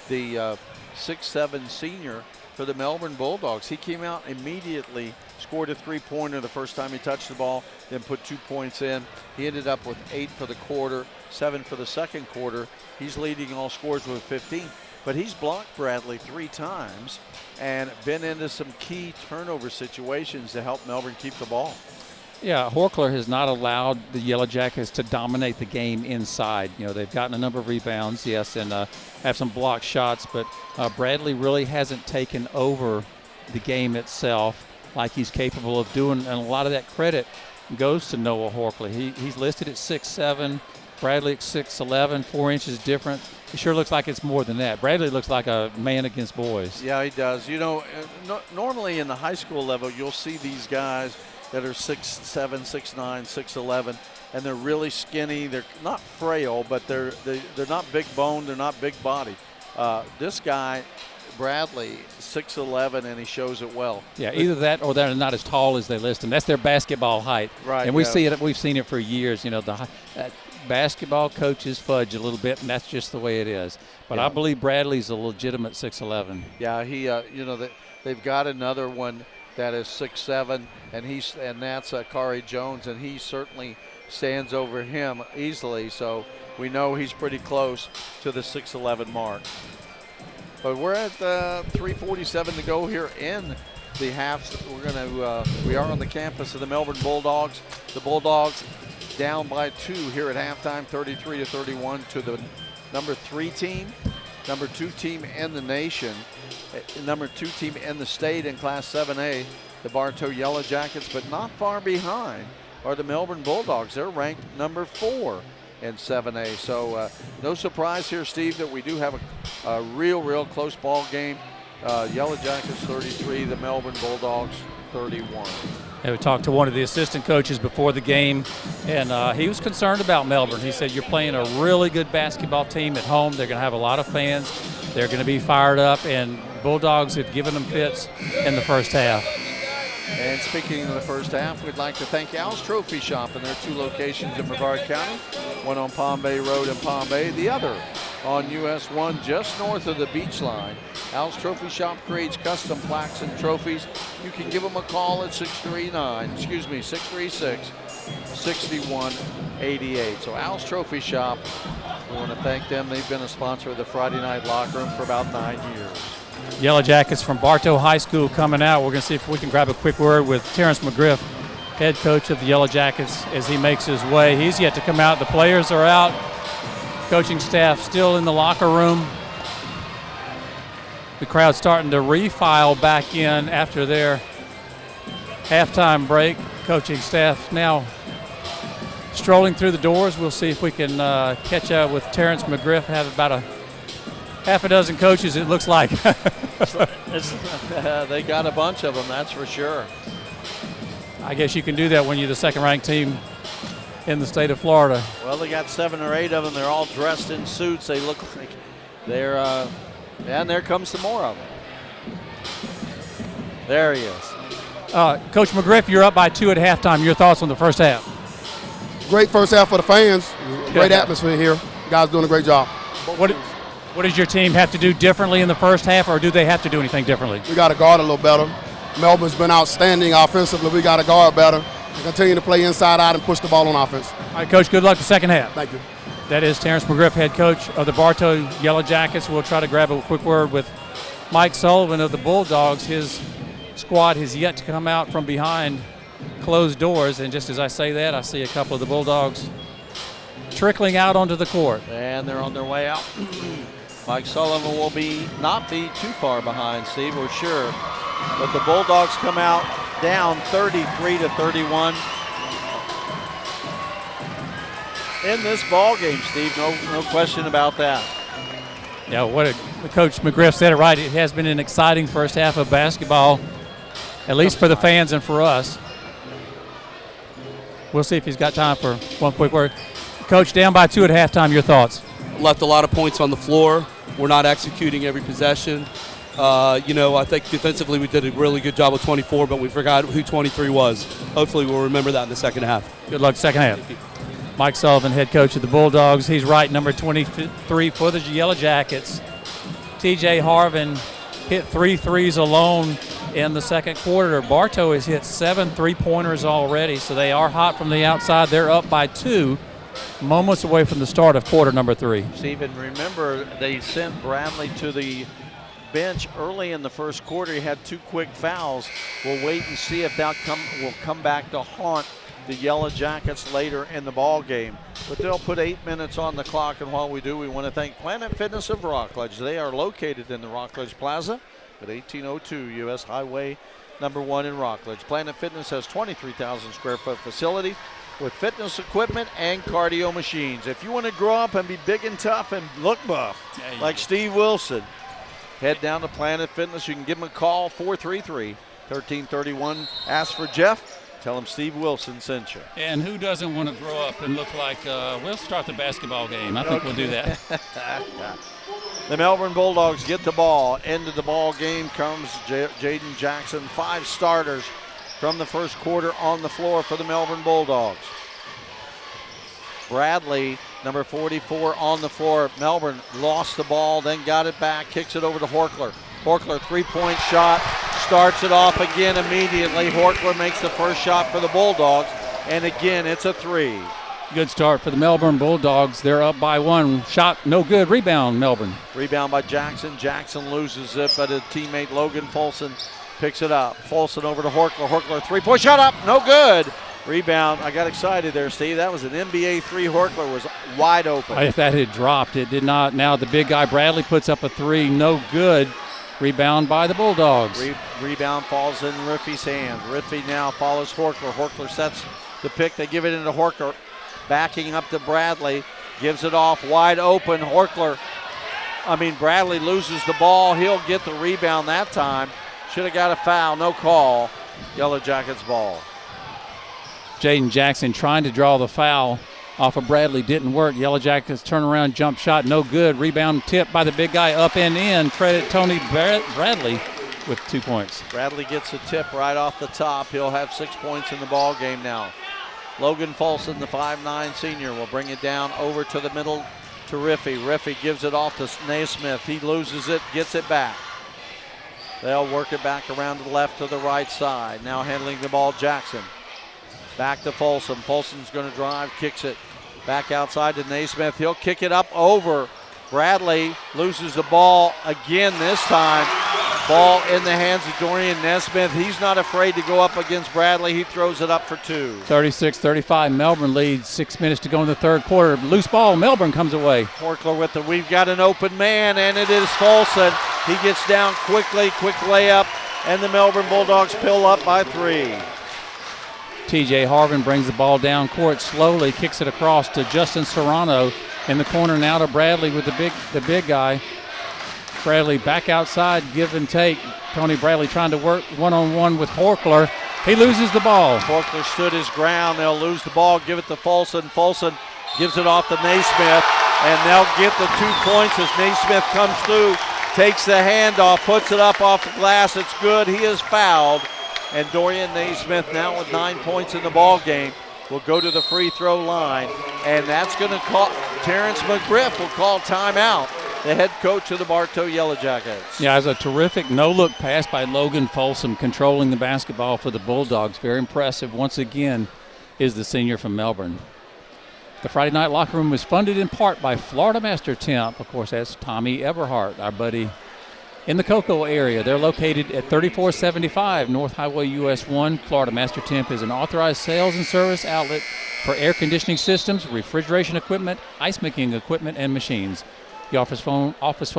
the 6'7" senior for the Melbourne Bulldogs. He came out immediately, scored a three-pointer the first time he touched the ball, then put 2 points in. He ended up with 8 for the quarter, 7 for the second quarter. He's leading all scorers with 15. But he's blocked Bradley 3 times and been into some key turnover situations to help Melbourne keep the ball. Yeah, Horkler has not allowed the Yellow Jackets to dominate the game inside. They've gotten a number of rebounds, yes, and have some blocked shots, but Bradley really hasn't taken over the game itself like he's capable of doing, and a lot of that credit goes to Noah Horkler. He's listed at 6'7", Bradley at 6'11", 4 inches different. It sure looks like it's more than that. Bradley looks like a man against boys. Yeah, he does. Normally in the high school level, you'll see these guys that are 6'7", 6'9", 6'11", and they're really skinny. They're not frail, but they're not big boned. They're not big body. This guy, Bradley, 6'11", and he shows it well. Yeah, either that or they're not as tall as they list, and that's their basketball height. Right. And we see it. We've seen it for years. Basketball coaches fudge a little bit, and that's just the way it is. But I believe Bradley's a legitimate 6'11". Yeah, he. They've got another one that is 6'7", and that's Kari Jones, and he certainly stands over him easily. So we know he's pretty close to the 6'11" mark. But we're at 3:47 to go here in the half. We are on the campus of the Melbourne Bulldogs. The Bulldogs down by 2 here at halftime, 33-31 to the number 3 team, number 2 team in the nation, number 2 team in the state in Class 7A, the Bartow Yellow Jackets. But not far behind are the Melbourne Bulldogs. They're ranked number 4 in 7A. So no surprise here, Steve, that we do have a real close ball game. Yellow Jackets 33, the Melbourne Bulldogs 31. And we talked to one of the assistant coaches before the game, and he was concerned about Melbourne. He said, you're playing a really good basketball team at home. They're going to have a lot of fans. They're going to be fired up, and Bulldogs have given them fits in the first half. And speaking of the first half, we'd like to thank Al's Trophy Shop and their 2 locations in Brevard County, one on Palm Bay Road in Palm Bay, the other on US 1 just north of the beach line. Al's Trophy Shop creates custom plaques and trophies. You can give them a call at 636-6188. So Al's Trophy Shop, we want to thank them. They've been a sponsor of the Friday Night Locker Room for about 9 years. Yellow Jackets from Bartow High School coming out. We're going to see if we can grab a quick word with Terrence McGriff, head coach of the Yellow Jackets, as he makes his way. He's yet to come out. The players are out. Coaching staff still in the locker room. The crowd starting to refile back in after their halftime break. Coaching staff now strolling through the doors. We'll see if we can catch up with Terrence McGriff. Have about a half a dozen coaches, it looks like. They got a bunch of them, that's for sure. I guess you can do that when you're the second-ranked team in the state of Florida. Well, they got 7 or 8 of them. They're all dressed in suits. They look like they're, and there comes some more of them. There he is. Coach McGriff, you're up by 2 at halftime. Your thoughts on the first half? Great first half for the fans. Great atmosphere here. Guys doing a great job. What does your team have to do differently in the first half, or do they have to do anything differently? We got to guard a little better. Melbourne's been outstanding offensively. We got to guard better and continue to play inside out and push the ball on offense. All right, Coach, good luck the second half. Thank you. That is Terrence McGriff, head coach of the Bartow Yellow Jackets. We'll try to grab a quick word with Mike Sullivan of the Bulldogs. His squad has yet to come out from behind closed doors, and just as I say that, I see a couple of the Bulldogs trickling out onto the court. And they're on their way out. Mike Sullivan will not be too far behind, Steve, we're sure. But the Bulldogs come out down 33-31 in this ball game, Steve. No question about that. Yeah, Coach McGriff said it right. It has been an exciting first half of basketball, at least for the fans and for us. We'll see if he's got time for one quick word. Coach, down by 2 at halftime, your thoughts? Left a lot of points on the floor. We're not executing every possession. I think defensively we did a really good job with 24, but we forgot who 23 was. Hopefully we'll remember that in the second half. Good luck second half. Mike Sullivan, head coach of the Bulldogs. He's right, number 23 for the Yellow Jackets. TJ Harvin hit 3 threes alone in the second quarter. Bartow has hit 7 3-pointers already, so they are hot from the outside. They're up by 2, moments away from the start of quarter number 3. Stephen, remember they sent Bradley to the bench early in the first quarter. He had 2 quick fouls. We'll wait and see if that will come back to haunt the Yellow Jackets later in the ball game. But they'll put 8 minutes on the clock, and while we do, we want to thank Planet Fitness of Rockledge. They are located in the Rockledge Plaza at 1802 U.S. Highway number 1 in Rockledge. Planet Fitness has 23,000 square foot facility with fitness equipment and cardio machines. If you want to grow up and be big and tough and look buff like Steve Wilson, head down to Planet Fitness. You can give them a call, 433-1331. Ask for Jeff. Tell him Steve Wilson sent you. And who doesn't want to grow up and look like, we'll start the basketball game. I think we'll do that. The Melbourne Bulldogs get the ball. Into the ball game comes Jaden Jackson. 5 starters from the first quarter on the floor for the Melbourne Bulldogs. Bradley, number 44, on the floor. Melbourne lost the ball, then got it back, kicks it over to Horkler. Horkler, 3-point shot, starts it off again immediately. Horkler makes the first shot for the Bulldogs, and again, it's a 3. Good start for the Melbourne Bulldogs. They're up by 1. Shot no good. Rebound, Melbourne. Rebound by Jackson. Jackson loses it, but his teammate Logan Folson picks it up. Folson over to Horkler. Horkler, 3-point shot up, no good. Rebound. I got excited there, Steve. That was an NBA 3. Horkler was wide open. If that had dropped, it did not. Now the big guy Bradley puts up a 3, no good. Rebound by the Bulldogs. Rebound falls in Riffy's hand. Riffy now follows Horkler. Horkler sets the pick. They give it into Horkler. Backing up to Bradley. Gives it off wide open. Bradley loses the ball. He'll get the rebound that time. Should have got a foul. No call. Yellow Jackets ball. Jaden Jackson trying to draw the foul off of Bradley. Didn't work. Yellow Jackets turnaround jump shot. No good. Rebound tip by the big guy up and in. Credit Tony Bradley with 2 points. Bradley gets a tip right off the top. He'll have 6 points in the ball game now. Logan Folson, the 5'9 senior, will bring it down over to the middle to Riffy. Riffy gives it off to Naismith. He loses it, gets it back. They'll work it back around to the left to the right side. Now handling the ball, Jackson. Back to Folsom. Folsom's going to drive, kicks it back outside to Naismith. He'll kick it up over. Bradley loses the ball again this time. Ball in the hands of Dorian Nesmith. He's not afraid to go up against Bradley. He throws it up for 2. 36-35. Melbourne leads. 6 minutes to go in the third quarter. Loose ball. Melbourne comes away. Horkler with we've got an open man, and it is Folsom. He gets down quickly. Quick layup, and the Melbourne Bulldogs pill up by 3. TJ Harvin brings the ball down court slowly, kicks it across to Justin Serrano in the corner now to Bradley with the big guy. Bradley back outside, give and take. Tony Bradley trying to work one-on-one with Horkler. He loses the ball. Horkler stood his ground. They'll lose the ball, give it to Folsom. Folsom gives it off to Naismith, and they'll get the 2 points as Naismith comes through, takes the handoff, puts it up off the glass. It's good. He is fouled. And Dorian Naismith now with 9 points in the ball game will go to the free throw line, and that's going to call Terrence McGriff will call timeout, the head coach of the Bartow Yellow Jackets. Yeah, it was a terrific no-look pass by Logan Folsom, controlling the basketball for the Bulldogs. Very impressive. Once again, is the senior from Melbourne. The Friday Night Locker Room was funded in part by Florida Master Temp. Of course, that's Tommy Eberhardt, our buddy in the Cocoa area. They're located at 3475 North Highway US 1. Florida Master Temp is an authorized sales and service outlet for air conditioning systems, refrigeration equipment, ice making equipment, and machines. The office phone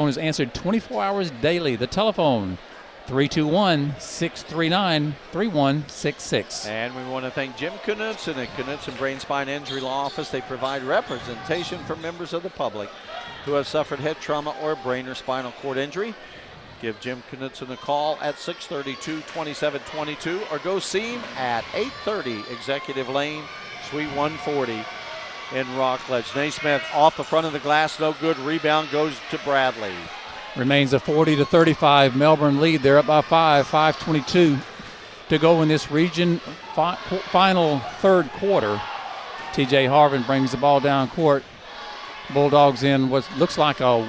is answered 24 hours daily. The telephone, 321-639-3166. And we want to thank Jim Knudsen at Knudsen Brain Spine Injury Law Office. They provide representation for members of the public who have suffered head trauma or brain or spinal cord injury. Give Jim Knudsen a call at 632-2722 or go see him at 830 Executive Lane, Suite 140 in Rockledge. Naismith off the front of the glass, no good. Rebound goes to Bradley. Remains a 40-35 Melbourne lead. They're up by 5:22 to go in this region final third quarter. TJ Harvin brings the ball down court. Bulldogs in what looks like a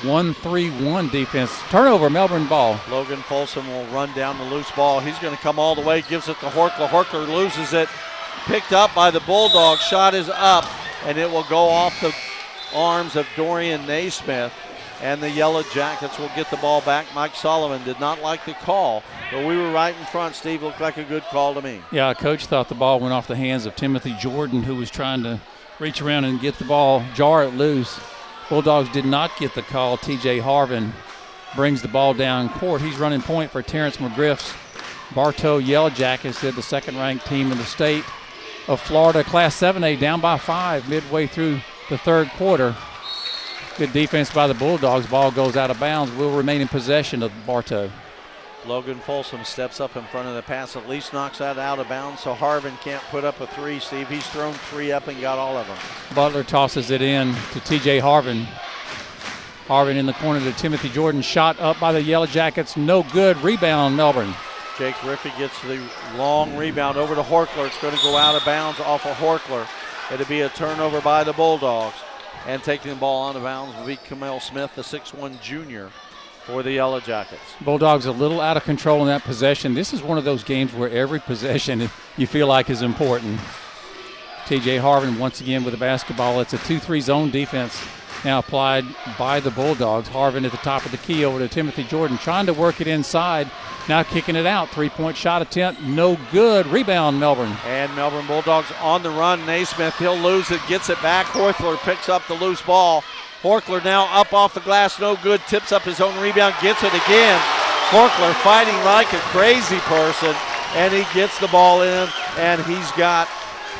1-3-1 defense. Turnover, Melbourne ball. Logan Folsom will run down the loose ball. He's going to come all the way, gives it to Horkler. Horkler loses it. Picked up by the Bulldogs. Shot is up, and it will go off the arms of Dorian Naismith. And the Yellow Jackets will get the ball back. Mike Sullivan did not like the call, but we were right in front. Steve, looked like a good call to me. Yeah, Coach thought the ball went off the hands of Timothy Jordan, who was trying to reach around and get the ball, jar it loose. Bulldogs did not get the call. TJ Harvin brings the ball down court. He's running point for Terrence McGriff's Bartow Yellow Jackets. They're the second-ranked team in the state of Florida. Class 7A down by 5 midway through the third quarter. Good defense by the Bulldogs. Ball goes out of bounds. Will remain in possession of Bartow. Logan Folsom steps up in front of the pass, at least knocks that out of bounds, so Harvin can't put up a three, Steve. He's thrown 3 up and got all of them. Butler tosses it in to TJ Harvin. Harvin in the corner to Timothy Jordan. Shot up by the Yellow Jackets. No good. Rebound, Melbourne. Jake Riffey gets the long rebound over to Horkler. It's going to go out of bounds off of Horkler. It'll be a turnover by the Bulldogs. And taking the ball out of bounds will be Kamel Smith, the 6'1 junior for the Yellow Jackets. Bulldogs a little out of control in that possession. This is one of those games where every possession you feel like is important. TJ Harvin once again with the basketball. It's a 2-3 zone defense now applied by the Bulldogs. Harvin at the top of the key over to Timothy Jordan, trying to work it inside. Now kicking it out. 3-point shot attempt. No good. Rebound, Melbourne. And Melbourne Bulldogs on the run. Naismith, he'll lose it, gets it back. Horkler picks up the loose ball. Horkler now up off the glass. No good. Tips up his own rebound. Gets it again. Horkler fighting like a crazy person. And he gets the ball in. And he's got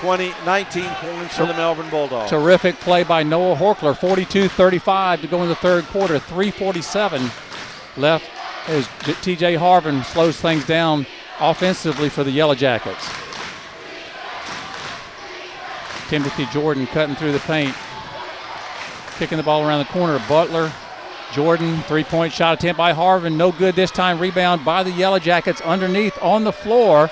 19 points for the Melbourne Bulldogs. Terrific play by Noah Horkler. 42-35 to go in the third quarter. 3:47 left as TJ Harvin slows things down offensively for the Yellow Jackets. Timothy Jordan cutting through the paint. Kicking the ball around the corner. Butler, Jordan, 3-point shot attempt by Harvin. No good this time. Rebound by the Yellow Jackets underneath on the floor.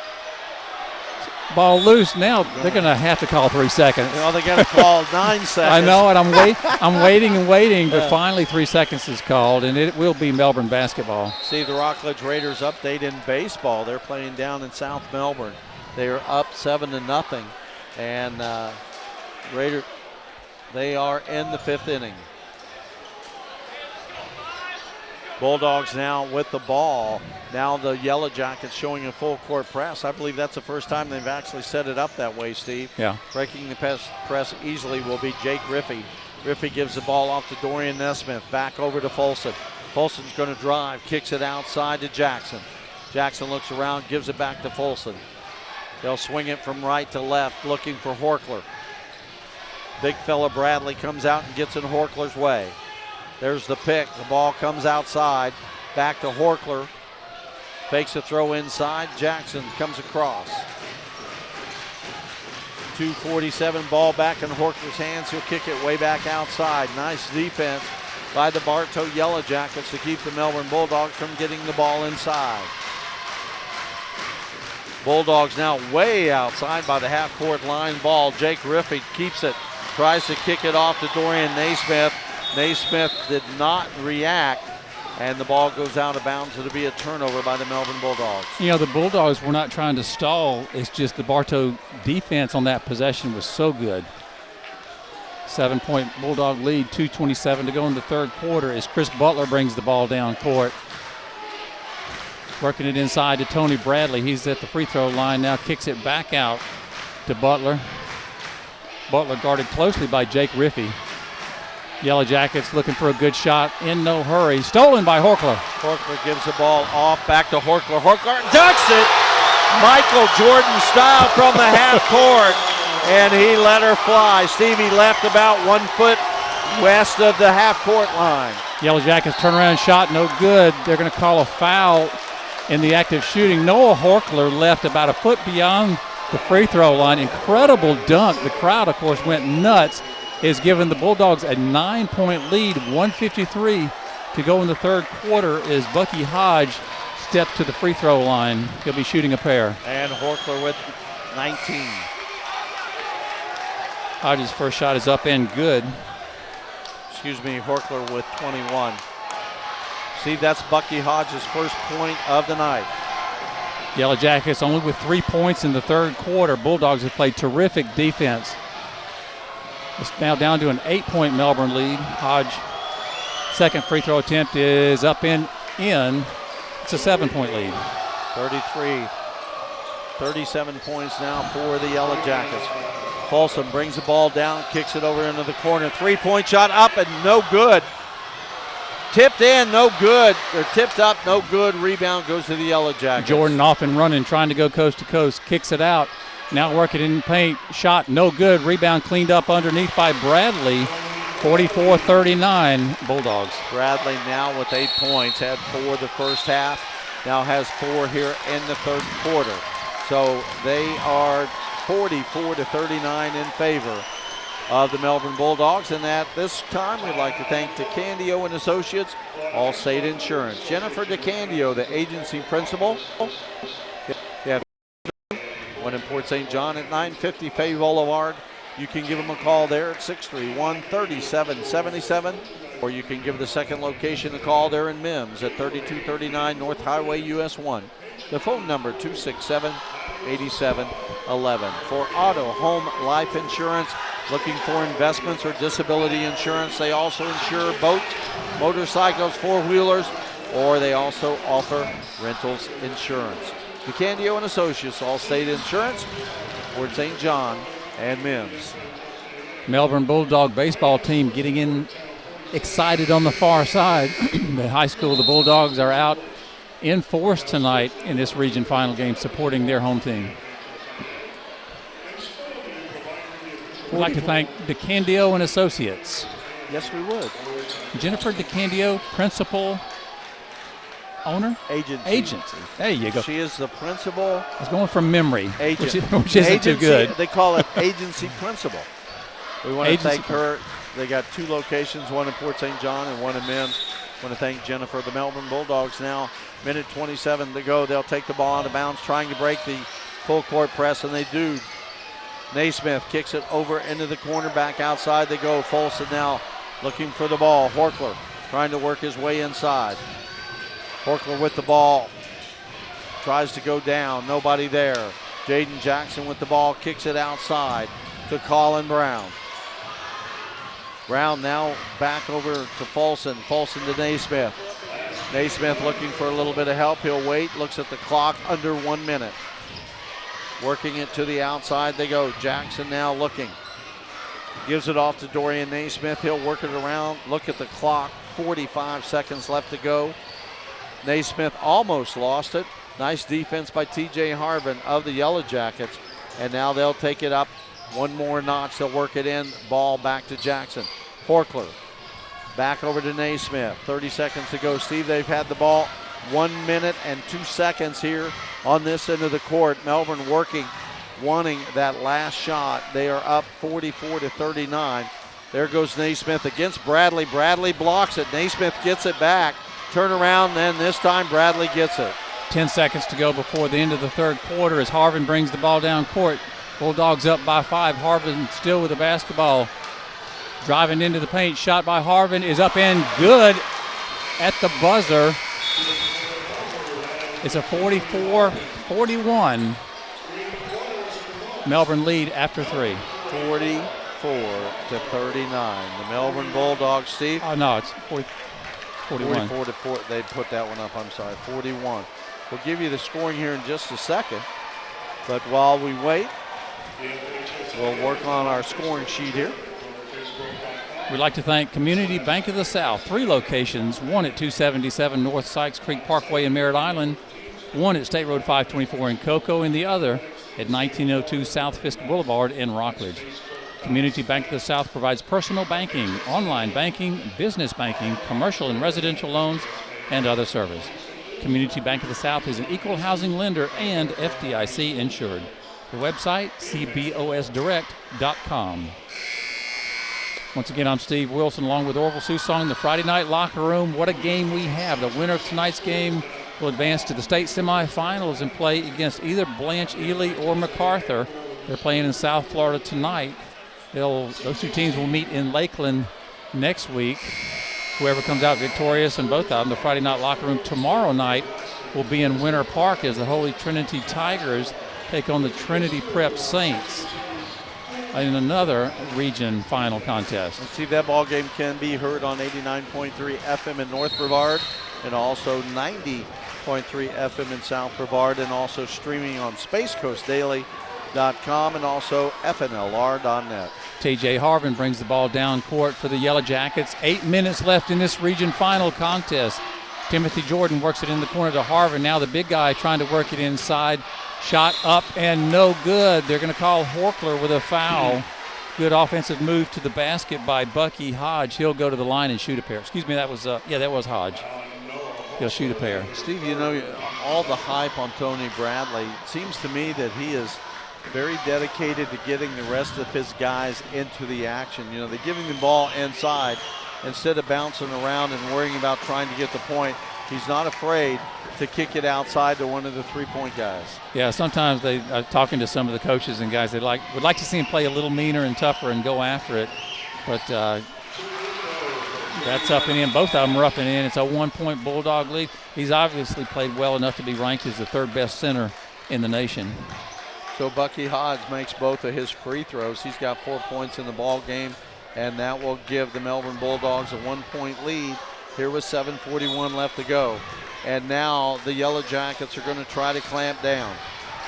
Ball loose. Now they're going to have to call 3 seconds. Well, they're going to call 9 seconds. I know, and I'm waiting and waiting, but finally 3 seconds is called, and it will be Melbourne basketball. See the Rockledge Raiders update in baseball. They're playing down in South Melbourne. They are up 7-0, and they are in the 5th inning. Bulldogs now with the ball. Now the Yellow Jackets showing a full court press. I believe that's the first time they've actually set it up that way, Steve. Yeah. Breaking the press easily will be Jake Riffey. Riffey gives the ball off to Dorian Nesmith. Back over to Folsom. Folsom's going to drive. Kicks it outside to Jackson. Jackson looks around, gives it back to Folsom. They'll swing it from right to left, looking for Horkler. Big fella Bradley comes out and gets in Horkler's way. There's the pick. The ball comes outside. Back to Horkler. Fakes a throw inside. Jackson comes across. 2:47 ball back in Horkler's hands. He'll kick it way back outside. Nice defense by the Bartow Yellow Jackets to keep the Melbourne Bulldogs from getting the ball inside. Bulldogs now way outside by the half-court line ball. Jake Riffey keeps it. Tries to kick it off to Dorian Naismith. Naismith did not react, and the ball goes out of bounds. It'll be a turnover by the Melbourne Bulldogs. You know, the Bulldogs were not trying to stall. It's just the Bartow defense on that possession was so good. 7-point Bulldog lead, 2:27 to go in the third quarter as Chris Butler brings the ball down court. Working it inside to Tony Bradley. He's at the free throw line now, kicks it back out to Butler. Butler guarded closely by Jake Riffey. Yellow Jackets looking for a good shot in no hurry. Stolen by Horkler. Horkler gives the ball off back to Horkler. Horkler ducks it. Michael Jordan style from the half court. And he let her fly. Stevie left about 1 foot west of the half court line. Yellow Jackets turnaround shot, no good. They're going to call a foul in the act of shooting. Noah Horkler left about a foot beyond the free throw line. Incredible dunk. The crowd, of course, went nuts. Is giving the Bulldogs a 9-point lead, 1:53 to go in the third quarter as Bucky Hodge steps to the free throw line. He'll be shooting a pair. And Horkler with 19. Hodge's first shot is up and good. Excuse me, Horkler with 21. See, that's Bucky Hodge's first point of the night. Yellow Jackets only with 3 points in the third quarter. Bulldogs have played terrific defense. It's now down to an 8-point Melbourne lead. Hodge, second free throw attempt is up and in. It's a 7-point lead. 37 points now for the Yellow Jackets. Folsom brings the ball down, kicks it over into the corner. 3-point shot up and no good. Tipped in, no good. They're tipped up, no good. Rebound goes to the Yellow Jackets. Jordan off and running, trying to go coast to coast. Kicks it out. Now working in paint. Shot no good. Rebound cleaned up underneath by Bradley. 44-39 Bulldogs. Bradley now with 8 points. Had 4 the first half. Now has 4 here in the third quarter. So they are 44-39 in favor of the Melbourne Bulldogs. And at this time, we'd like to thank DeCandio and Associates, Allstate Insurance. Jennifer DeCandio, the agency principal. They have one in Port St. John at 950 Fay Boulevard. You can give them a call there at 631-3777, or you can give the second location a call there in Mims at 3239 North Highway US 1. The phone number 267-8711. For auto, home, life insurance, looking for investments or disability insurance, they also insure boats, motorcycles, four-wheelers, or they also offer rentals insurance. DeCandio and Associates, Allstate Insurance, Port St. John, and Mims. Melbourne Bulldog baseball team getting in excited on the far side. The high school, the Bulldogs are out in force tonight in this region final game supporting their home team. We'd like to thank DeCandio and Associates. Yes, we would. Jennifer DeCandio, principal, owner? Agency. There you go. She is the principal. I was going from memory, Agent. which isn't agency, too good. They call it agency principal. We want to Agency. thank her. They got 2 locations, one in Port St. John and one in Mims. Want to thank Jennifer. The Melbourne Bulldogs now, minute 27 to go. They'll take the ball out of bounds, trying to break the full court press, and they do. Naismith kicks it over into the corner, back outside they go. Folsom now looking for the ball. Horkler trying to work his way inside. Horkler with the ball, tries to go down, nobody there. Jaden Jackson with the ball, kicks it outside to Colin Brown. Brown now back over to Folsom. Folsom to Naismith. Naismith looking for a little bit of help. He'll wait, looks at the clock, under 1 minute. Working it to the outside they go. Jackson now looking. Gives it off to Dorian Naismith. He'll work it around. Look at the clock. 45 seconds left to go. Naismith almost lost it. Nice defense by TJ Harvin of the Yellow Jackets. And now they'll take it up one more notch. They'll work it in. Ball back to Jackson. Horkler back over to Naismith. 30 seconds to go. Steve, they've had the ball 1 minute and 2 seconds here on this end of the court. Melbourne working, wanting that last shot. They are up 44-39. There goes Naismith against Bradley. Bradley blocks it. Naismith gets it back. Turn around, and this time Bradley gets it. 10 seconds to go before the end of the third quarter as Harvin brings the ball down court. Bulldogs up by 5. Harvin still with the basketball. Driving into the paint. Shot by Harvin is up and good at the buzzer. It's a 44-41 Melbourne lead after 3. 44-39. The Melbourne Bulldogs, Steve. Oh, no, it's 41. 44-4. They put that one up, I'm sorry. 41. We'll give you the scoring here in just a second. But while we wait, we'll work on our scoring sheet here. We'd like to thank Community Bank of the South. 3 locations, one at 277 North Sykes Creek Parkway in Merritt Island, one at State Road 524 in Cocoa, and the other at 1902 South Fisk Boulevard in Rockledge. Community Bank of the South provides personal banking, online banking, business banking, commercial and residential loans, and other service. Community Bank of the South is an equal housing lender and FDIC insured. The website, cbosdirect.com. Once again, I'm Steve Wilson along with Orville Susong, the Friday Night Locker Room. What a game we have. The winner of tonight's game will advance to the state semifinals and play against either Blanche, Ely, or MacArthur. They're playing in South Florida tonight. Those two teams will meet in Lakeland next week. Whoever comes out victorious in both of them, the Friday Night Locker Room tomorrow night will be in Winter Park as the Holy Trinity Tigers take on the Trinity Prep Saints in another region final contest. And see, that ball game can be heard on 89.3 FM in North Brevard and also 90.3 FM in South Brevard, and also streaming on SpaceCoastDaily.com and also FNLR.net. TJ Harvin brings the ball down court for the Yellow Jackets. 8 minutes left in this region final contest. Timothy Jordan works it in the corner to Harvin. Now the big guy trying to work it inside. Shot up and no good. They're going to call Horkler with a foul. Good offensive move to the basket by Bucky Hodge. He'll go to the line and shoot a pair. Excuse me, that was Hodge. He'll shoot a pair. Steve, you know, all the hype on Tony Bradley, it seems to me that he is very dedicated to getting the rest of his guys into the action. You know, they're giving the ball inside instead of bouncing around and worrying about trying to get the point. He's not afraid to kick it outside to one of the three-point guys. Yeah, sometimes they are talking to some of the coaches and guys, would like to see him play a little meaner and tougher and go after it. But that's up and in. Both of them are up and in. It's a 1-point Bulldog lead. He's obviously played well enough to be ranked as the third best center in the nation. So Bucky Hodge makes both of his free throws. He's got 4 points in the ball game, and that will give the Melbourne Bulldogs a 1-point lead here with 7:41 left to go. And now the Yellow Jackets are going to try to clamp down.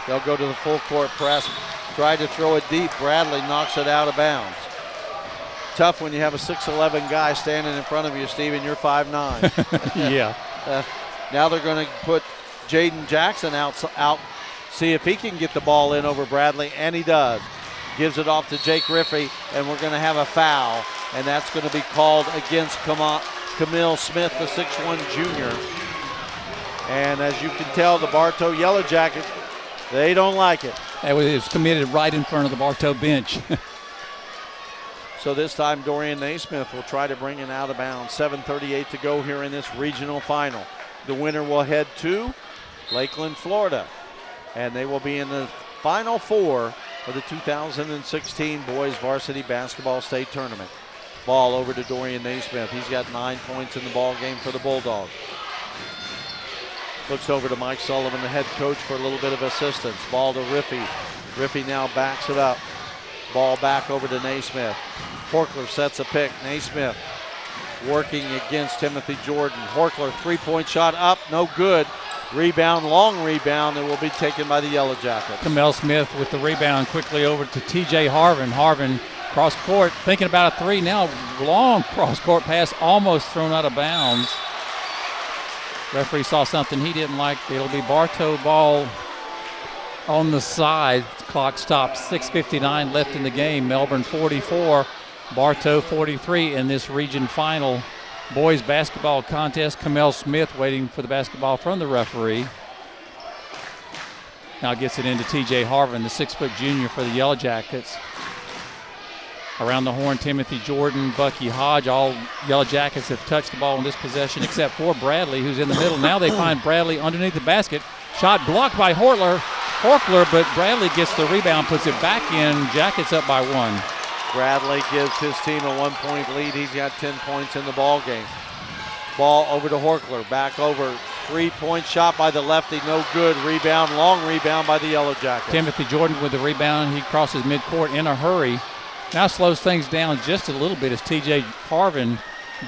They'll go to the full court press, try to throw it deep. Bradley knocks it out of bounds. Tough when you have a 6'11" guy standing in front of you, Steve, and you're 5'9". Yeah. Now they're going to put Jaden Jackson out, see if he can get the ball in over Bradley, and he does. Gives it off to Jake Riffey, and we're going to have a foul, and that's going to be called against Camille Smith, the 6'1" junior. And as you can tell, the Bartow Yellow Jackets, they don't like it. It was committed right in front of the Bartow bench. So this time Dorian Naismith will try to bring it out of bounds. 7:38 to go here in this regional final. The winner will head to Lakeland, Florida, and they will be in the Final Four of the 2016 Boys Varsity Basketball State Tournament. Ball over to Dorian Naismith. He's got 9 points in the ball game for the Bulldogs. Looks over to Mike Sullivan, the head coach, for a little bit of assistance. Ball to Riffey. Riffey now backs it up. Ball back over to Naismith. Horkler sets a pick. Naismith working against Timothy Jordan. Horkler, three-point shot up, no good. Rebound, long rebound, and will be taken by the Yellow Jackets. Camille Smith with the rebound quickly over to TJ Harvin. Harvin cross court, thinking about a three now. Long cross court pass, almost thrown out of bounds. Referee saw something he didn't like. It'll be Bartow ball on the side. Clock stops. 6:59 left in the game. Melbourne 44, Bartow 43 in this region final boys basketball contest. Camille Smith waiting for the basketball from the referee. Now gets it into TJ Harvin, the 6-foot junior for the Yellow Jackets. Around the horn, Timothy Jordan, Bucky Hodge. All Yellow Jackets have touched the ball in this possession except for Bradley, who's in the middle. Now they find Bradley underneath the basket. Shot blocked by Horkler, but Bradley gets the rebound, puts it back in. Jackets up by 1. Bradley gives his team a 1-point lead. He's got 10 points in the ball game. Ball over to Horkler, back over. 3-point shot by the lefty, no good. Rebound, long rebound by the Yellow Jackets. Timothy Jordan with the rebound. He crosses midcourt in a hurry. Now slows things down just a little bit as TJ Harvin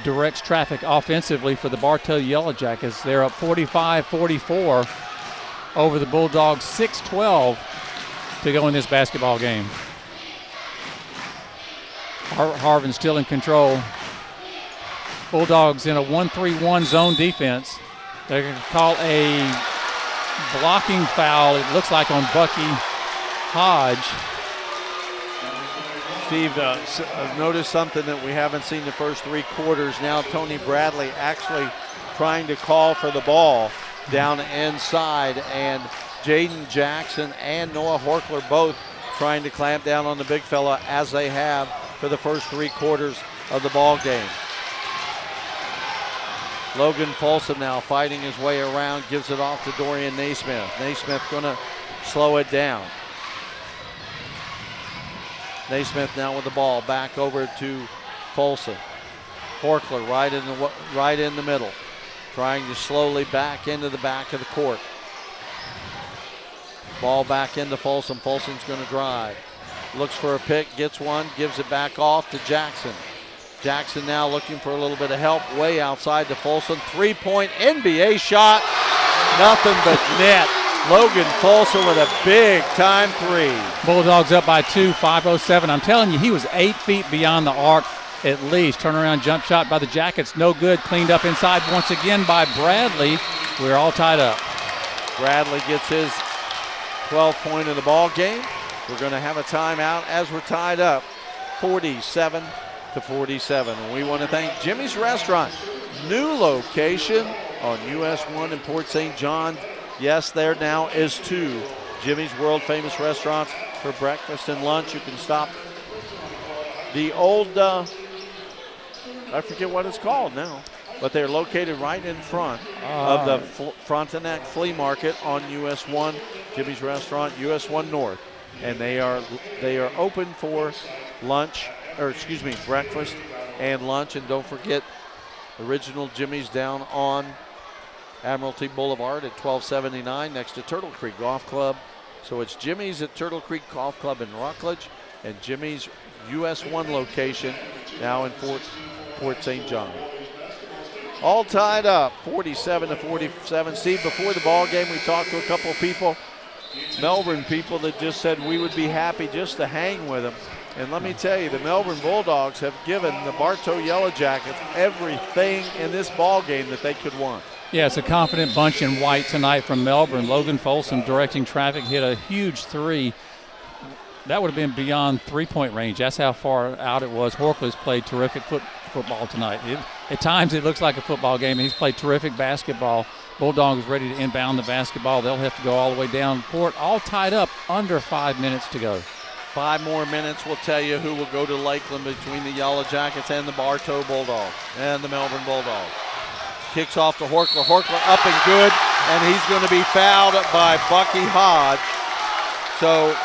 directs traffic offensively for the Bartow Yellow Jackets. They're up 45-44 over the Bulldogs. 6:12 to go in this basketball game. Harvin still in control. Bulldogs in a 1-3-1 zone defense. They're going to call a blocking foul, it looks like, on Bucky Hodge. Steve, I've noticed something that we haven't seen the first 3 quarters. Now Tony Bradley actually trying to call for the ball down inside, and Jaden Jackson and Noah Horkler both trying to clamp down on the big fella, as they have for the first 3 quarters of the ball game. Logan Folsom now fighting his way around, gives it off to Dorian Naismith. Naismith gonna slow it down. Naismith now with the ball, back over to Folsom. Horkler right in the middle, trying to slowly back into the back of the court. Ball back into Folsom. Folsom's gonna drive. Looks for a pick, gets one, gives it back off to Jackson. Jackson now looking for a little bit of help, way outside to Folsom. 3-point NBA shot, nothing but net. Logan Folsom with a big-time 3. Bulldogs up by 2, 5:07. I'm telling you, he was 8 feet beyond the arc at least. Turnaround jump shot by the Jackets, no good. Cleaned up inside once again by Bradley. We're all tied up. Bradley gets his 12th point of the ball game. We're going to have a timeout as we're tied up, 47-47. And we want to thank Jimmy's Restaurant, new location on US 1 in Port St. John. Yes, there now is 2 Jimmy's world famous restaurants for breakfast and lunch. You can stop the old, I forget what it's called now, but they're located right in front of the Frontenac Flea Market on US 1, Jimmy's Restaurant, US 1 North. And they are open for lunch, or excuse me, breakfast and lunch. And don't forget, original Jimmy's down on Admiralty Boulevard at 1279 next to Turtle Creek Golf Club. So it's Jimmy's at Turtle Creek Golf Club in Rockledge and Jimmy's US 1 location now in Port St. John. All tied up, 47-47. Steve, before the ball game, we talked to a couple of people, Melbourne people, that just said we would be happy just to hang with them. And let me tell you, the Melbourne Bulldogs have given the Bartow Yellow Jackets everything in this ball game that they could want. Yeah, it's a confident bunch in white tonight from Melbourne. Logan Folsom directing traffic, hit a huge 3. That would have been beyond 3-point range. That's how far out it was. Horkler's played terrific football tonight. At times it looks like a football game. He's played terrific basketball. Bulldogs ready to inbound the basketball. They'll have to go all the way down court. All tied up, under 5 minutes to go. 5 more minutes will tell you who will go to Lakeland between the Yellow Jackets and the Bartow Bulldogs and the Melbourne Bulldogs. Kicks off to Horkler. Horkler up and good, and he's going to be fouled by Bucky Hodge. So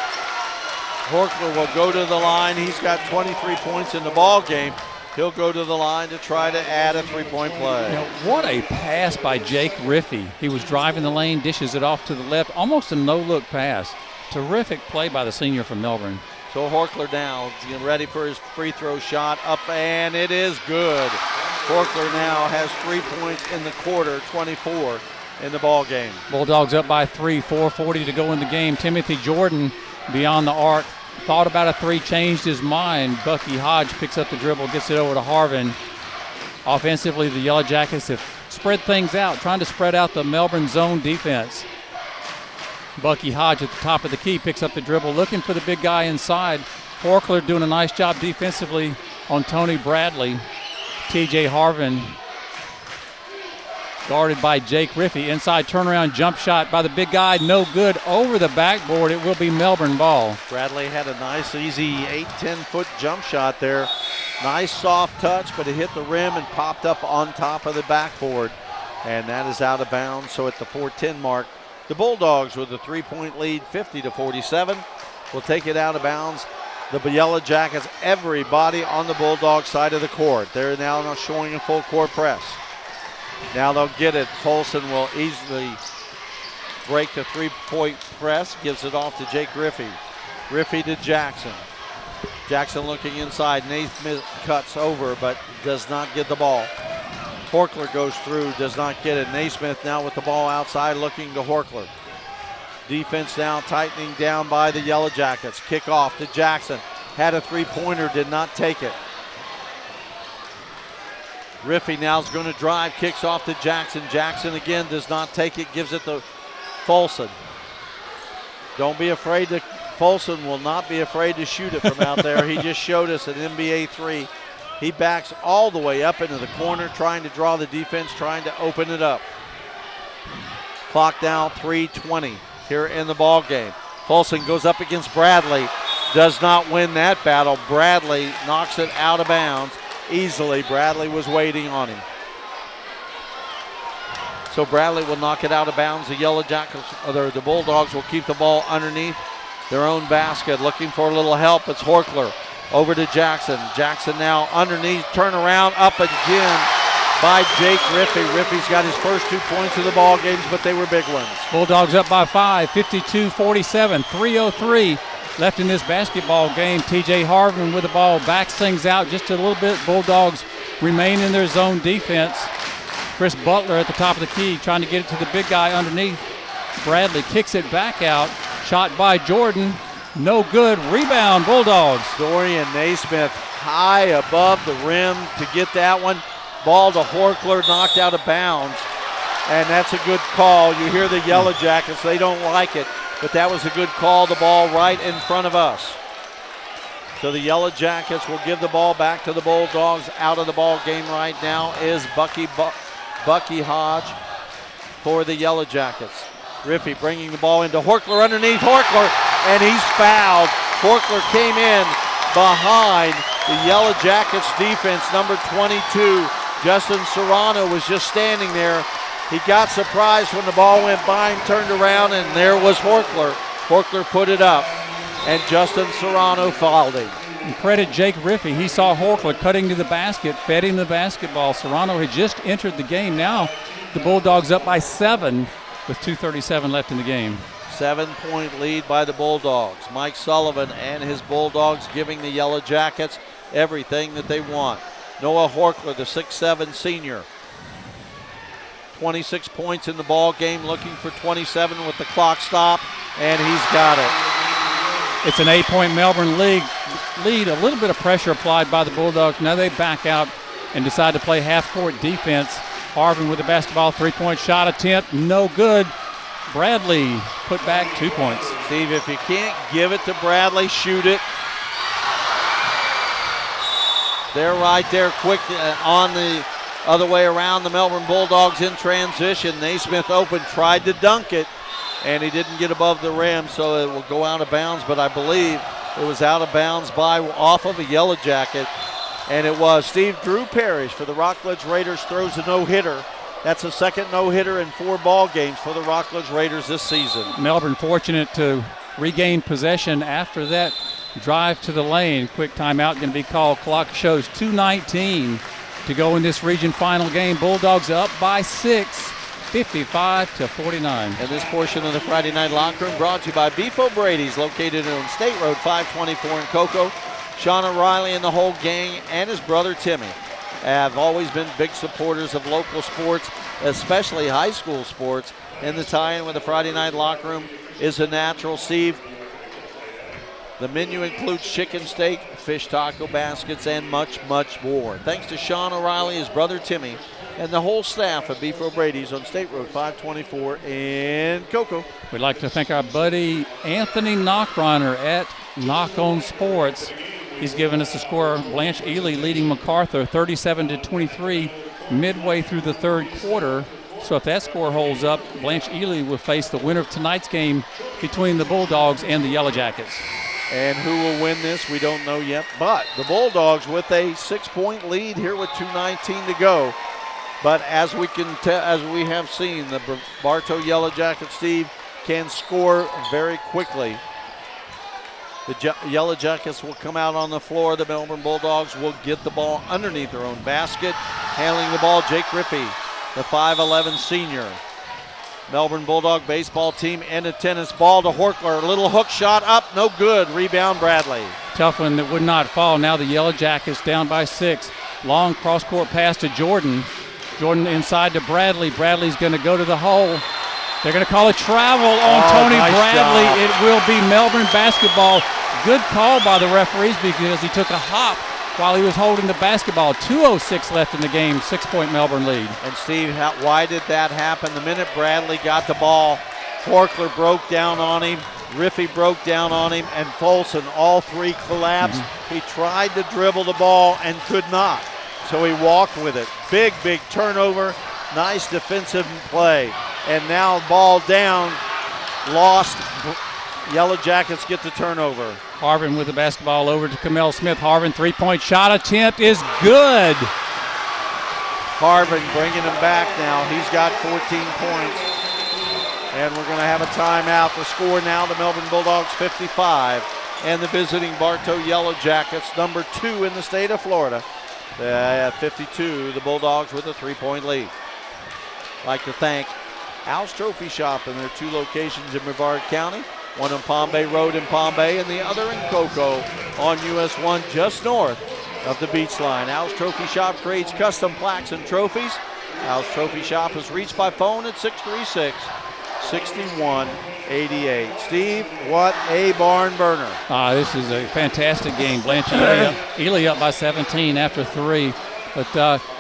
Horkler will go to the line. He's got 23 points in the ball game. He'll go to the line to try to add a 3-point play. Now, what a pass by Jake Riffey. He was driving the lane, dishes it off to the left, almost a no-look pass. Terrific play by the senior from Melbourne. So Horkler now getting ready for his free throw shot, up, and it is good. Horkler now has 3 points in the quarter, 24 in the ball game. Bulldogs up by 3, 4:40 to go in the game. Timothy Jordan beyond the arc. Thought about a 3, changed his mind. Bucky Hodge picks up the dribble, gets it over to Harvin. Offensively, the Yellow Jackets have spread things out, trying to spread out the Melbourne zone defense. Bucky Hodge at the top of the key picks up the dribble, looking for the big guy inside. Horkler doing a nice job defensively on Tony Bradley. TJ Harvin guarded by Jake Riffey. Inside turnaround jump shot by the big guy, no good. Over the backboard, it will be Melbourne ball. Bradley had a nice, easy 8-10-foot jump shot there. Nice soft touch, but it hit the rim and popped up on top of the backboard. And that is out of bounds. So at the 4:10 mark, the Bulldogs with a 3-point lead, 50-47, will take it out of bounds. The Yellow Jackets, everybody on the Bulldog side of the court. They're now showing a full court press. Now they'll get it. Folsom will easily break the 3-point press, gives it off to Jake Riffey. Riffey to Jackson. Jackson looking inside. Naismith cuts over, but does not get the ball. Horkler goes through, does not get it. Naismith now with the ball outside, looking to Horkler. Defense now tightening down by the Yellow Jackets. Kick off to Jackson. Had a 3-pointer, did not take it. Riffey now is going to drive, kicks off to Jackson. Jackson again does not take it, gives it to Folsom. Don't be afraid to, Folsom will not be afraid to shoot it from out there. He just showed us an NBA 3. He backs all the way up into the corner, trying to draw the defense, trying to open it up. Clock down, 3:20 here in the ball game. Folsom goes up against Bradley. does not win that battle. Bradley knocks it out of bounds easily. Bradley was waiting on him. So Bradley will knock it out of bounds. The Yellow Jackets, the Bulldogs will keep the ball underneath their own basket. Looking for a little help. It's Horkler over to Jackson. Jackson now underneath, turn around, up again by Jake Riffey. Riffey's got his first 2 points of the ball games, but they were big ones. Bulldogs up by 5, 52-47, 3:03 left in this basketball game. TJ Harvin with the ball, backs things out just a little bit. Bulldogs remain in their zone defense. Chris Butler at the top of the key trying to get it to the big guy underneath. Bradley kicks it back out. Shot by Jordan. No good. Rebound, Bulldogs. Dorian Naismith high above the rim to get that one. Ball to Horkler, knocked out of bounds. And that's a good call. You hear the Yellow Jackets, they don't like it, but that was a good call. The ball right in front of us. So the Yellow Jackets will give the ball back to the Bulldogs. Out of the ball game right now is Bucky Hodge for the Yellow Jackets. Riffey bringing the ball into Horkler underneath. Horkler, and he's fouled. Horkler came in behind the Yellow Jackets defense, number 22. Justin Serrano was just standing there. He got surprised when the ball went by and turned around, and there was Horkler. Horkler put it up, and Justin Serrano fouled him. And credit Jake Riffey. He saw Horkler cutting to the basket, fed him the basketball. Serrano had just entered the game. Now the Bulldogs up by 7 with 2:37 left in the game. 7-point lead by the Bulldogs. Mike Sullivan and his Bulldogs giving the Yellow Jackets everything that they want. Noah Horkler, the 6'7" senior. 26 points in the ball game, looking for 27 with the clock stop, and he's got it. It's an 8-point Melbourne lead. A little bit of pressure applied by the Bulldogs. Now they back out and decide to play half-court defense. Harvin with the basketball, 3-point shot attempt, no good. Bradley put back 2 points. Steve, if you can't give it to Bradley, shoot it. They're right there quick on the other way around. The Melbourne Bulldogs in transition. Naismith open, tried to dunk it, and he didn't get above the rim, so it will go out of bounds, but I believe it was out of bounds off of a Yellow Jacket, and it was Steve Drew Parrish for the Rockledge Raiders throws a no-hitter. That's the second no-hitter in 4 ball games for the Rockledge Raiders this season. Melbourne fortunate to regain possession after that drive to the lane. Quick timeout going to be called. Clock shows 2:19 to go in this region final game. Bulldogs up by 6, 55-49. And this portion of the Friday Night Locker Room brought to you by Beef O'Brady's, located on State Road 524 in Cocoa. Sean O'Reilly and the whole gang and his brother Timmy have always been big supporters of local sports, especially high school sports, and the tie-in with the Friday Night Locker Room is a natural. Steve, the menu includes chicken steak, fish taco baskets, and much, much more. Thanks to Sean O'Reilly, his brother Timmy, and the whole staff of Beef O'Brady's on State Road 524 in Cocoa. We'd like to thank our buddy Anthony Knockreiner at Knock On Sports. He's given us a score. Blanche Ely leading MacArthur 37-23 midway through the third quarter. So if that score holds up, Blanche Ely will face the winner of tonight's game between the Bulldogs and the Yellow Jackets. And who will win this, we don't know yet. But the Bulldogs with a 6-point lead here with 2:19 to go. But as we have seen, the Bartow Yellow Jackets, Steve, can score very quickly. The Yellow Jackets will come out on the floor. The Melbourne Bulldogs will get the ball underneath their own basket. Handling the ball, Jake Rippey, the 5'11" senior. Melbourne Bulldog baseball team and a tennis ball to Horkler. A little hook shot up, no good. Rebound, Bradley. Tough one that would not fall. Now the Yellow Jackets down by 6. Long cross-court pass to Jordan. Jordan inside to Bradley. Bradley's going to go to the hole. They're going to call a travel on Tony nice Bradley. job. It will be Melbourne basketball. Good call by the referees because he took a hop while he was holding the basketball. 2:06 left in the game, 6-point Melbourne lead. And Steve, why did that happen? The minute Bradley got the ball, Horkler broke down on him, Riffey broke down on him, and Folsom, all three collapsed. He tried to dribble the ball and could not. So he walked with it. Big, big turnover. Nice defensive play. And now ball down, lost. Yellow Jackets get the turnover. Harvin with the basketball over to Kamel Smith. Harvin, three-point shot attempt is good. Harvin bringing him back now. He's got 14 points. And we're going to have a timeout. The score now, the Melbourne Bulldogs 55 and the visiting Bartow Yellow Jackets, number 2 in the state of Florida. At 52, the Bulldogs with a 3-point lead. I'd like to thank Al's Trophy Shop in their 2 locations in Brevard County, one on Palm Bay Road in Palm Bay and the other in Cocoa on US 1 just north of the beach line. Al's Trophy Shop creates custom plaques and trophies. Al's Trophy Shop is reached by phone at 636-6188. Steve, what a barn burner. This is a fantastic game. Blanchard Ely up by 17 after 3. But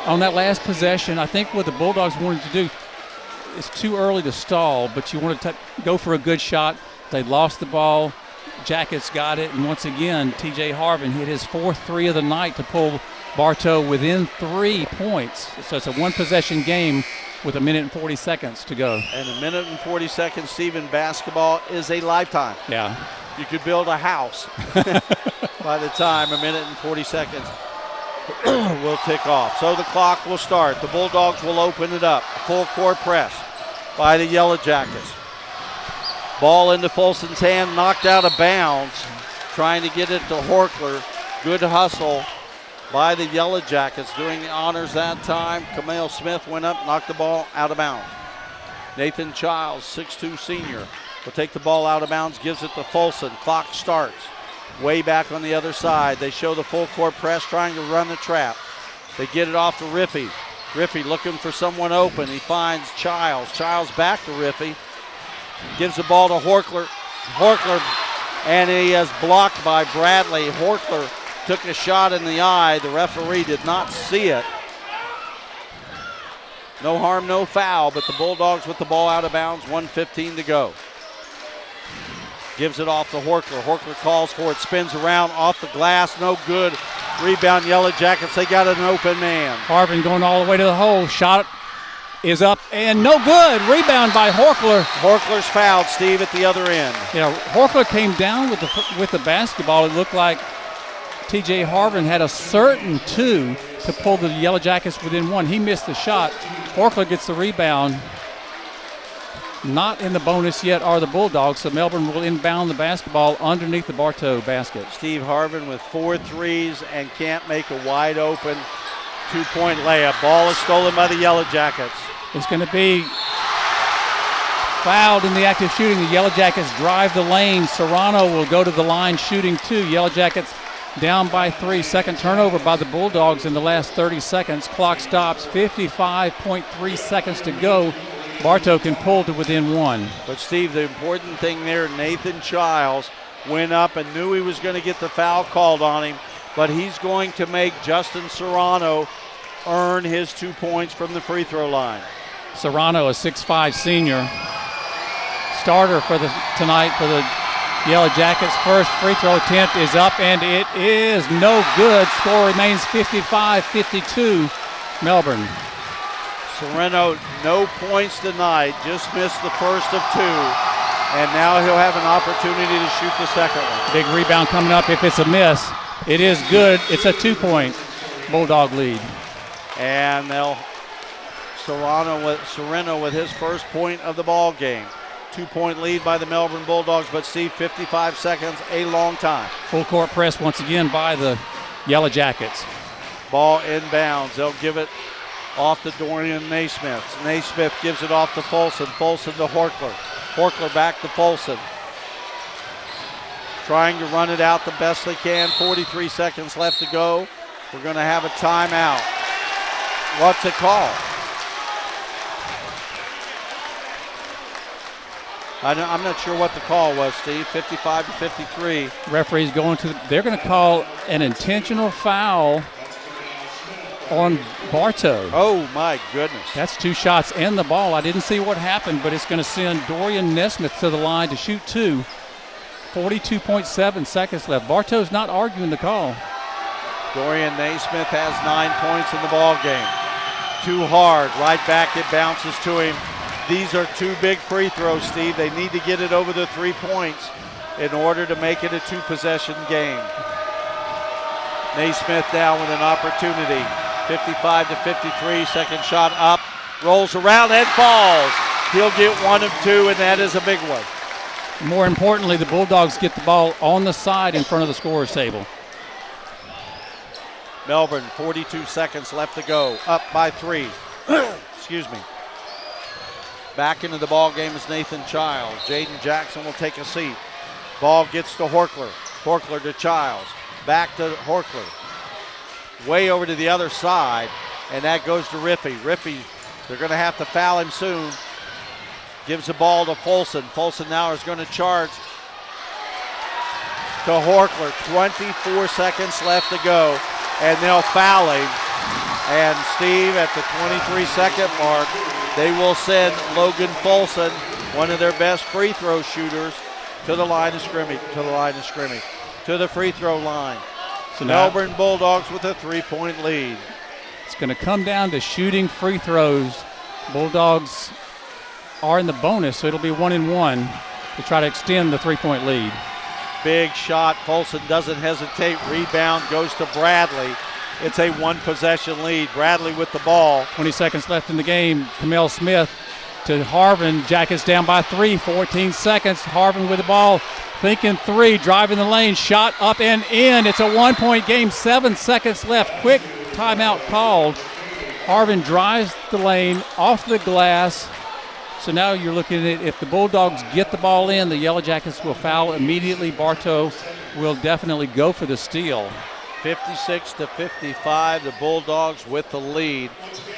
on that last possession, I think what the Bulldogs wanted to do, it's too early to stall, but you want to go for a good shot. They lost the ball. Jackets got it, and once again, T.J. Harvin hit his 4th 3 of the night to pull Bartow within 3 points. So it's a one-possession game with 1 minute and 40 seconds to go. And 1 minute and 40 seconds, Steve, in basketball is a lifetime. Yeah. You could build a house by the time 1 minute and 40 seconds will tick off. So the clock will start. The Bulldogs will open it up. Full court press by the Yellow Jackets. Ball into Folson's hand, knocked out of bounds. Trying to get it to Horkler. Good hustle by the Yellow Jackets. Doing the honors that time. Kamel Smith went up, knocked the ball out of bounds. Nathan Childs, 6'2 senior, will take the ball out of bounds, gives it to Folson. Clock starts. Way back on the other side. They show the full court press, trying to run the trap. They get it off to Riffey. Riffey looking for someone open. He finds Childs. Childs back to Riffey. Gives the ball to Horkler. Horkler, and he is blocked by Bradley. Horkler took a shot in the eye. The referee did not see it. No harm, no foul, but the Bulldogs with the ball out of bounds, 1:15 to go. Gives it off to Horkler. Horkler calls for it, spins around, off the glass, no good. Rebound, Yellow Jackets, they got an open man. Harvin going all the way to the hole. Shot is up and no good. Rebound by Horkler. Horkler's fouled, Steve, at the other end. Yeah, Horkler came down with the basketball. It looked like T.J. Harvin had a certain 2 to pull the Yellow Jackets within 1. He missed the shot. Horkler gets the rebound. Not in the bonus yet are the Bulldogs, so Melbourne will inbound the basketball underneath the Bartow basket. Steve Harvin with 4 threes and can't make a wide open 2-point layup. Ball is stolen by the Yellow Jackets. It's going to be fouled in the act of shooting. The Yellow Jackets drive the lane. Serrano will go to the line shooting 2. Yellow Jackets down by 3. Second turnover by the Bulldogs in the last 30 seconds. Clock stops. 55.3 seconds to go. Bartow can pull to within 1. But Steve, the important thing there, Nathan Childs went up and knew he was going to get the foul called on him, but he's going to make Justin Serrano earn his 2 points from the free throw line. Serrano, a 6'5 senior, starter for tonight for the Yellow Jackets. First free throw attempt is up, and it is no good. Score remains 55-52, Melbourne. Serrano, no points tonight, just missed the first of 2, and now he'll have an opportunity to shoot the second one. Big rebound coming up. If it's a miss, it is good. It's a 2-point Bulldog lead. And Serrano with his first point of the ball game. 2-point lead by the Melbourne Bulldogs, but Steve, 55 seconds, a long time. Full court press once again by the Yellow Jackets. Ball inbounds. They'll give it off to Dorian Naismith. Naismith gives it off to Folson. Folson to Horkler. Horkler back to Folson. Trying to run it out the best they can. 43 seconds left to go. We're going to have a timeout. What's it called? I'm not sure what the call was, Steve. 55-53. Referee's they're going to call an intentional foul on Bartow. Oh, my goodness. That's 2 shots and the ball. I didn't see what happened, but it's going to send Dorian Naismith to the line to shoot 2. 42.7 seconds left. Bartow's not arguing the call. Dorian Naismith has 9 points in the ball game. Too hard. Right back, it bounces to him. These are 2 big free throws, Steve. They need to get it over the 3 points in order to make it a two-possession game. Naismith now with an opportunity. 55 to 53, second shot up, rolls around and falls. He'll get 1 of 2, and that is a big one. More importantly, the Bulldogs get the ball on the side in front of the scorer's table. Melbourne, 42 seconds left to go, up by 3. Excuse me. Back into the ball game is Nathan Childs. Jaden Jackson will take a seat. Ball gets to Horkler. Horkler to Childs. Back to Horkler. Way over to the other side, and that goes to Riffey. Riffey, they're going to have to foul him soon. Gives the ball to Folsom. Folsom now is going to charge to Horkler. 24 seconds left to go, and they'll foul him. And Steve, at the 23-second mark, they will send Logan Folsom, one of their best free throw shooters, to the line of scrimmage, to the free throw line. So Melbourne Bulldogs with a 3-point lead. It's going to come down to shooting free throws. Bulldogs are in the bonus, so it'll be 1-1 to try to extend the 3-point lead. Big shot. Folsom doesn't hesitate. Rebound goes to Bradley. It's a 1-possession lead. Bradley with the ball. 20 seconds left in the game. Kamel Smith to Harvin. Jackets down by 3. 14 seconds. Harvin with the ball. Thinking 3. Driving the lane. Shot up and in. It's a 1-point game. 7 seconds left. Quick timeout called. Harvin drives the lane off the glass. So now you're looking at, if the Bulldogs get the ball in, the Yellow Jackets will foul immediately. Bartow will definitely go for the steal. 56 to 55, the Bulldogs with the lead.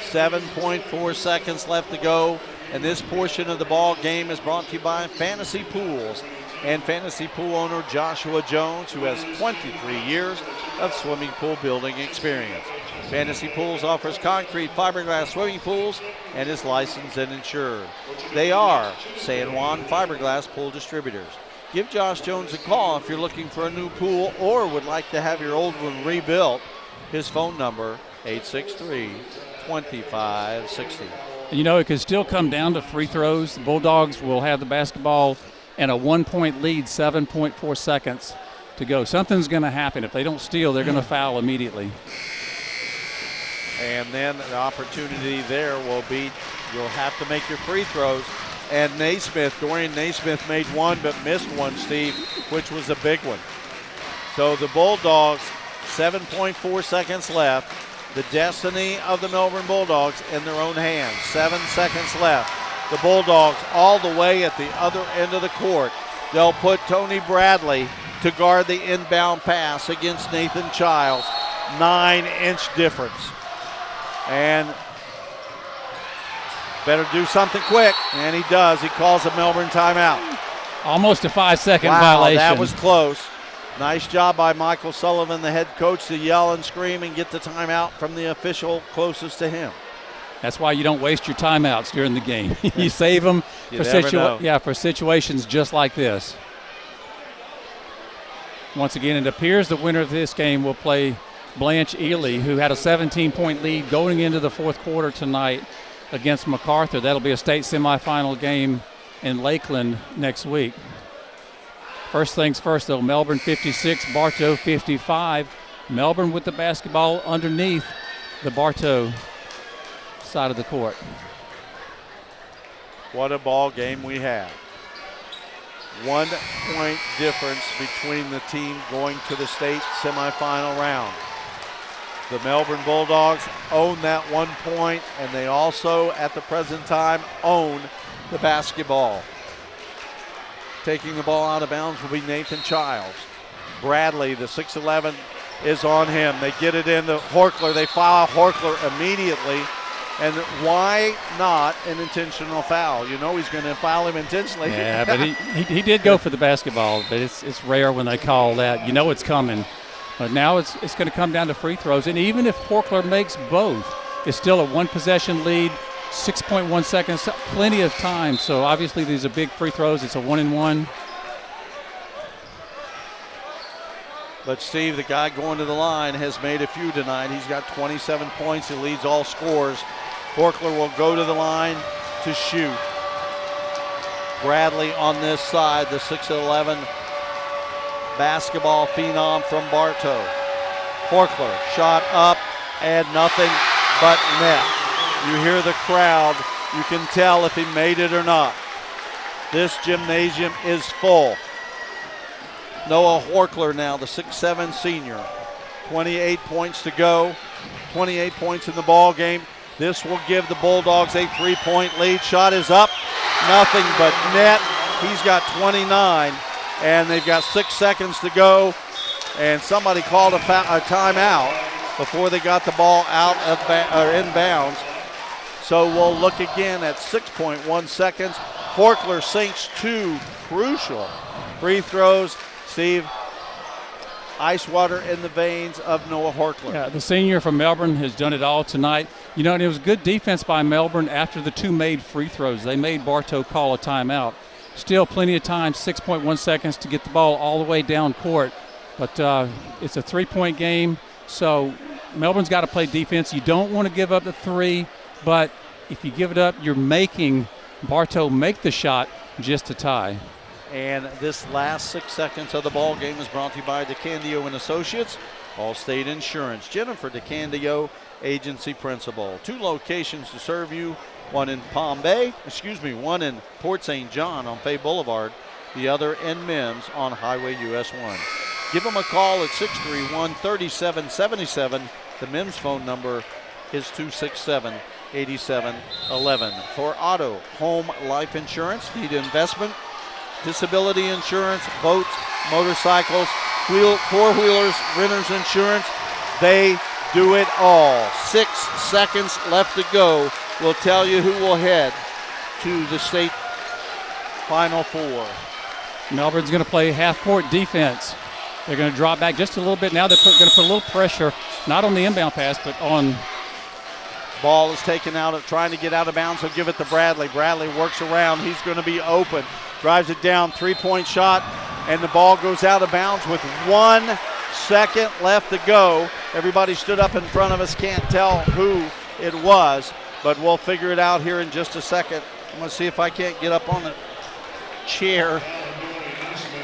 7.4 seconds left to go, and this portion of the ball game is brought to you by Fantasy Pools and Fantasy Pool owner Joshua Jones, who has 23 years of swimming pool building experience. Fantasy Pools offers concrete fiberglass swimming pools and is licensed and insured. They are San Juan Fiberglass Pool Distributors. Give Josh Jones a call if you're looking for a new pool or would like to have your old one rebuilt. His phone number, 863-2560. You know, it could still come down to free throws. The Bulldogs will have the basketball and a 1-point lead, 7.4 seconds to go. Something's going to happen. If they don't steal, they're going to foul immediately. And then the opportunity there will be, you'll have to make your free throws. And Naismith, Dorian Naismith made one but missed one, Steve, which was a big one. So the Bulldogs, 7.4 seconds left. The destiny of the Melbourne Bulldogs in their own hands. 7 seconds left. The Bulldogs all the way at the other end of the court. They'll put Tony Bradley to guard the inbound pass against Nathan Childs. 9-inch difference. And better do something quick, and he does. He calls a Melbourne timeout. Almost a 5-second wow, violation. That was close. Nice job by Michael Sullivan, the head coach, to yell and scream and get the timeout from the official closest to him. That's why you don't waste your timeouts during the game. You save them for situations just like this. Once again, it appears the winner of this game will play Blanche Ely, who had a 17-point lead going into the fourth quarter tonight against MacArthur. That'll be a state semifinal game in Lakeland next week. First things first, though, Melbourne 56, Bartow 55. Melbourne with the basketball underneath the Bartow side of the court. What a ball game we have. 1 point difference between the team going to the state semifinal round. The Melbourne Bulldogs own that 1 point, and they also, at the present time, own the basketball. Taking the ball out of bounds will be Nathan Childs. Bradley, the 6'11", is on him. They get it into Horkler. They foul Horkler immediately. And why not an intentional foul? You know he's going to foul him intentionally. Yeah, but he did go for the basketball, but it's rare when they call that. You know it's coming. But now it's going to come down to free throws. And even if Horkler makes both, it's still a 1-possession lead, 6.1 seconds, plenty of time. So obviously these are big free throws. It's a 1-and-1. But Steve, the guy going to the line, has made a few tonight. He's got 27 points. He leads all scores. Horkler will go to the line to shoot. Bradley on this side, the 6'11", basketball phenom from Bartow. Horkler, shot up and nothing but net. You hear the crowd. You can tell if he made it or not. This gymnasium is full. Noah Horkler now, the 6'7" senior. 28 points to go. 28 points in the ball game. This will give the Bulldogs a 3-point lead. Shot is up. Nothing but net. He's got 29, and they've got 6 seconds to go. And somebody called a timeout before they got the ball out of inbounds. So we'll look again at 6.1 seconds. Horkler sinks 2 crucial free throws. Steve, ice water in the veins of Noah Horkler. Yeah, the senior from Melbourne has done it all tonight. You know, and it was good defense by Melbourne after the 2 made free throws. They made Bartow call a timeout. Still plenty of time, 6.1 seconds to get the ball all the way down court. But it's a 3-point game, so Melbourne's got to play defense. You don't want to give up the 3, but if you give it up, you're making Bartow make the shot just to tie. And this last 6 seconds of the ball game is brought to you by DeCandio and Associates, Allstate Insurance. Jennifer DeCandio, agency principal. 2 locations to serve you. One in one in Port St. John on Fay Boulevard. The other in Mims on Highway US 1. Give them a call at 631-3777. The Mims phone number is 267-8711. For auto, home, life insurance, need investment, disability insurance, boats, motorcycles, four-wheelers, renters insurance, they do it all. 6 seconds left to go. We'll tell you who will head to the state Final Four. Melbourne's going to play half-court defense. They're going to drop back just a little bit. Now they're going to put a little pressure, not on the inbound pass, but on. Ball is taken out, trying to get out of bounds. He'll give it to Bradley. Bradley works around. He's going to be open. Drives it down, 3-point shot, and the ball goes out of bounds with 1 second left to go. Everybody stood up in front of us. Can't tell who it was, but we'll figure it out here in just a second. I'm going to see if I can't get up on the chair.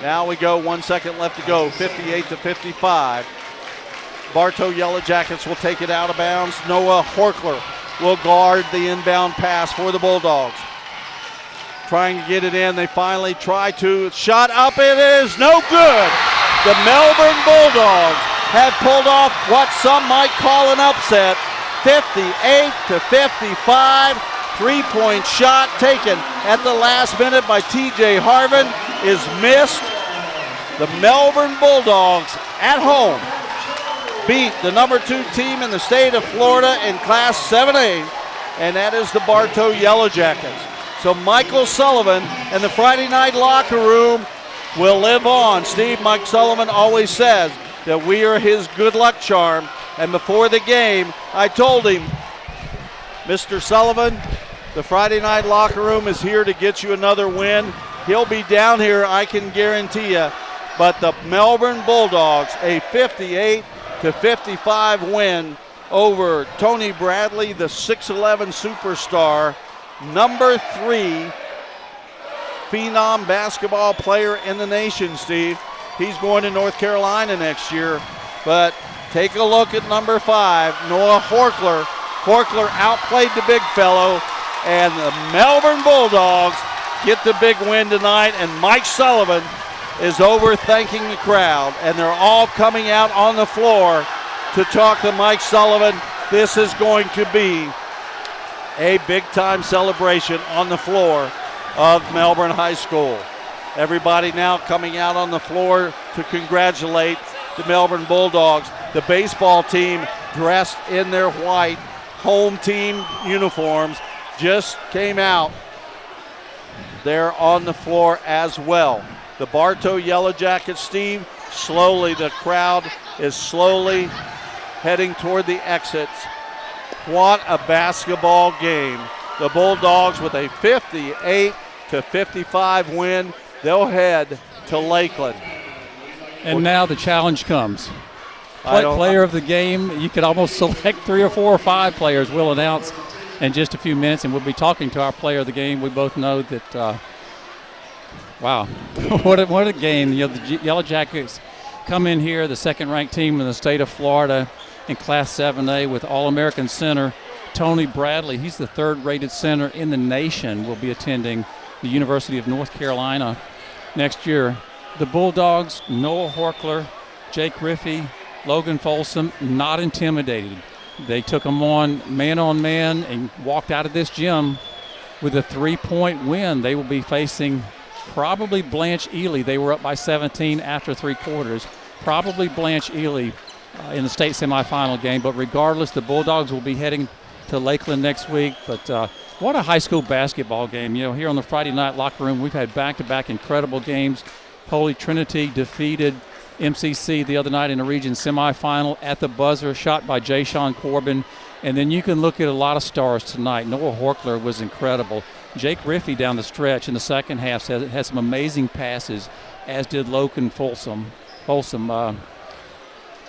Now we go, 1 second left to go, 58-55. Bartow Yellow Jackets will take it out of bounds. Noah Horkler will guard the inbound pass for the Bulldogs. Trying to get it in, they finally try to. Shot up, it is no good. The Melbourne Bulldogs have pulled off what some might call an upset. 58-55, 3-point shot taken at the last minute by TJ Harvin is missed. The Melbourne Bulldogs at home beat the number 2 team in the state of Florida in Class 7A, and that is the Bartow Yellow Jackets. So Michael Sullivan and the Friday night locker room will live on. Steve, Mike Sullivan always says that we are his good luck charm, and before the game, I told him, Mr. Sullivan, the Friday night locker room is here to get you another win. He'll be down here, I can guarantee you. But the Melbourne Bulldogs, a 58-55 win over Tony Bradley, the 6'11 superstar, number 3 phenom basketball player in the nation, Steve. He's going to North Carolina next year. But take a look at number 5, Noah Horkler. Horkler outplayed the big fellow, and the Melbourne Bulldogs get the big win tonight, and Mike Sullivan is over thanking the crowd, and they're all coming out on the floor to talk to Mike Sullivan. This is going to be a big-time celebration on the floor of Melbourne High School. Everybody now coming out on the floor to congratulate the Melbourne Bulldogs. The baseball team dressed in their white home team uniforms just came out. They're on the floor as well. The Bartow Yellow Jackets, Steve, slowly, the crowd is slowly heading toward the exits. What a basketball game. The Bulldogs with a 58-55 win. They'll head to Lakeland. And now the challenge comes. Player of the game, you could almost select 3 or 4 or 5 players. We'll announce in just a few minutes, and we'll be talking to our player of the game. We both know that Wow. what a game. You know, the Yellow Jackets come in here, the second-ranked team in the state of Florida in Class 7A with All-American center Tony Bradley. He's the third-rated center in the nation, will be attending the University of North Carolina next year. The Bulldogs, Noah Horkler, Jake Riffey, Logan Folsom, not intimidated. They took them on man and walked out of this gym with a 3-point win. They will be facing probably Blanche Ely. They were up by 17 after 3 quarters. Probably Blanche Ely in the state semifinal game. But regardless, the Bulldogs will be heading to Lakeland next week. But what a high school basketball game. You know, here on the Friday night locker room, we've had back-to-back incredible games. Holy Trinity defeated MCC the other night in the region semifinal at the buzzer, shot by Jay Sean Corbin. And then you can look at a lot of stars tonight. Noah Horkler was incredible. Jake Riffey down the stretch in the second half had some amazing passes, as did Logan Folsom.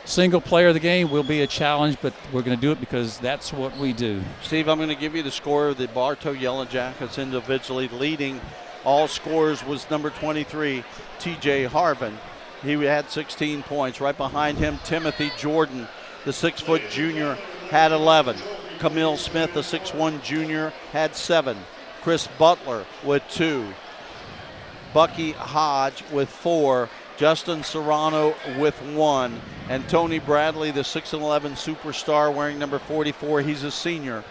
Single player of the game will be a challenge, but we're going to do it because that's what we do. Steve, I'm going to give you the score of the Bartow Yellow Jackets individually. Leading all scorers was number 23, TJ Harvin. He had 16 points. Right behind him, Timothy Jordan, the 6-foot junior, had 11. Camille Smith, the 6'1 junior, had 7. Chris Butler with 2. Bucky Hodge with 4. Justin Serrano with 1. And Tony Bradley, the 6'11 superstar wearing number 44, he's a senior.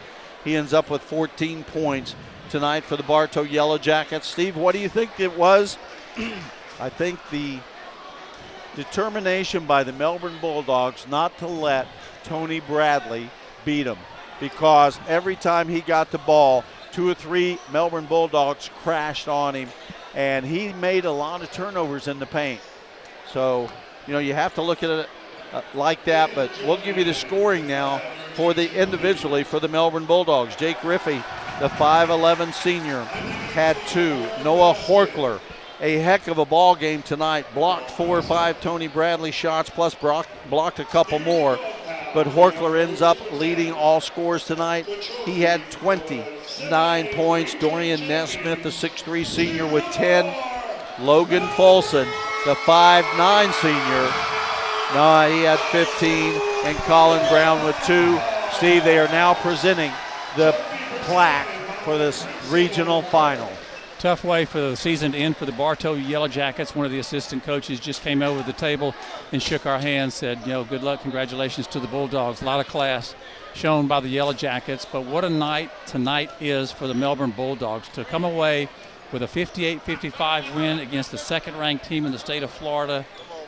He ends up with 14 points tonight for the Bartow Yellow Jackets. Steve, what do you think it was? I think the determination by the Melbourne Bulldogs not to let Tony Bradley beat him, because every time he got the ball, 2 or 3 Melbourne Bulldogs crashed on him, and he made a lot of turnovers in the paint. So, you know, you have to look at it like that, but we'll give you the scoring now for the individually for the Melbourne Bulldogs. Jake Riffey, the 5'11 senior, had 2. Noah Horkler, a heck of a ball game tonight. Blocked 4 or 5 Tony Bradley shots, plus blocked a couple more. But Horkler ends up leading all scorers tonight. He had 29 points. Dorian Nesmith, the 6'3 senior, with 10. Logan Folsom, the 5'9 senior, he had 15. And Colin Brown with 2. Steve, they are now presenting the plaque for this regional final. Tough way for the season to end for the Bartow Yellow Jackets. One of the assistant coaches just came over the table and shook our hands, said, you know, good luck, congratulations to the Bulldogs. A lot of class shown by the Yellow Jackets, but what a night tonight is for the Melbourne Bulldogs to come away with a 58-55 win against the second-ranked team in the state of Florida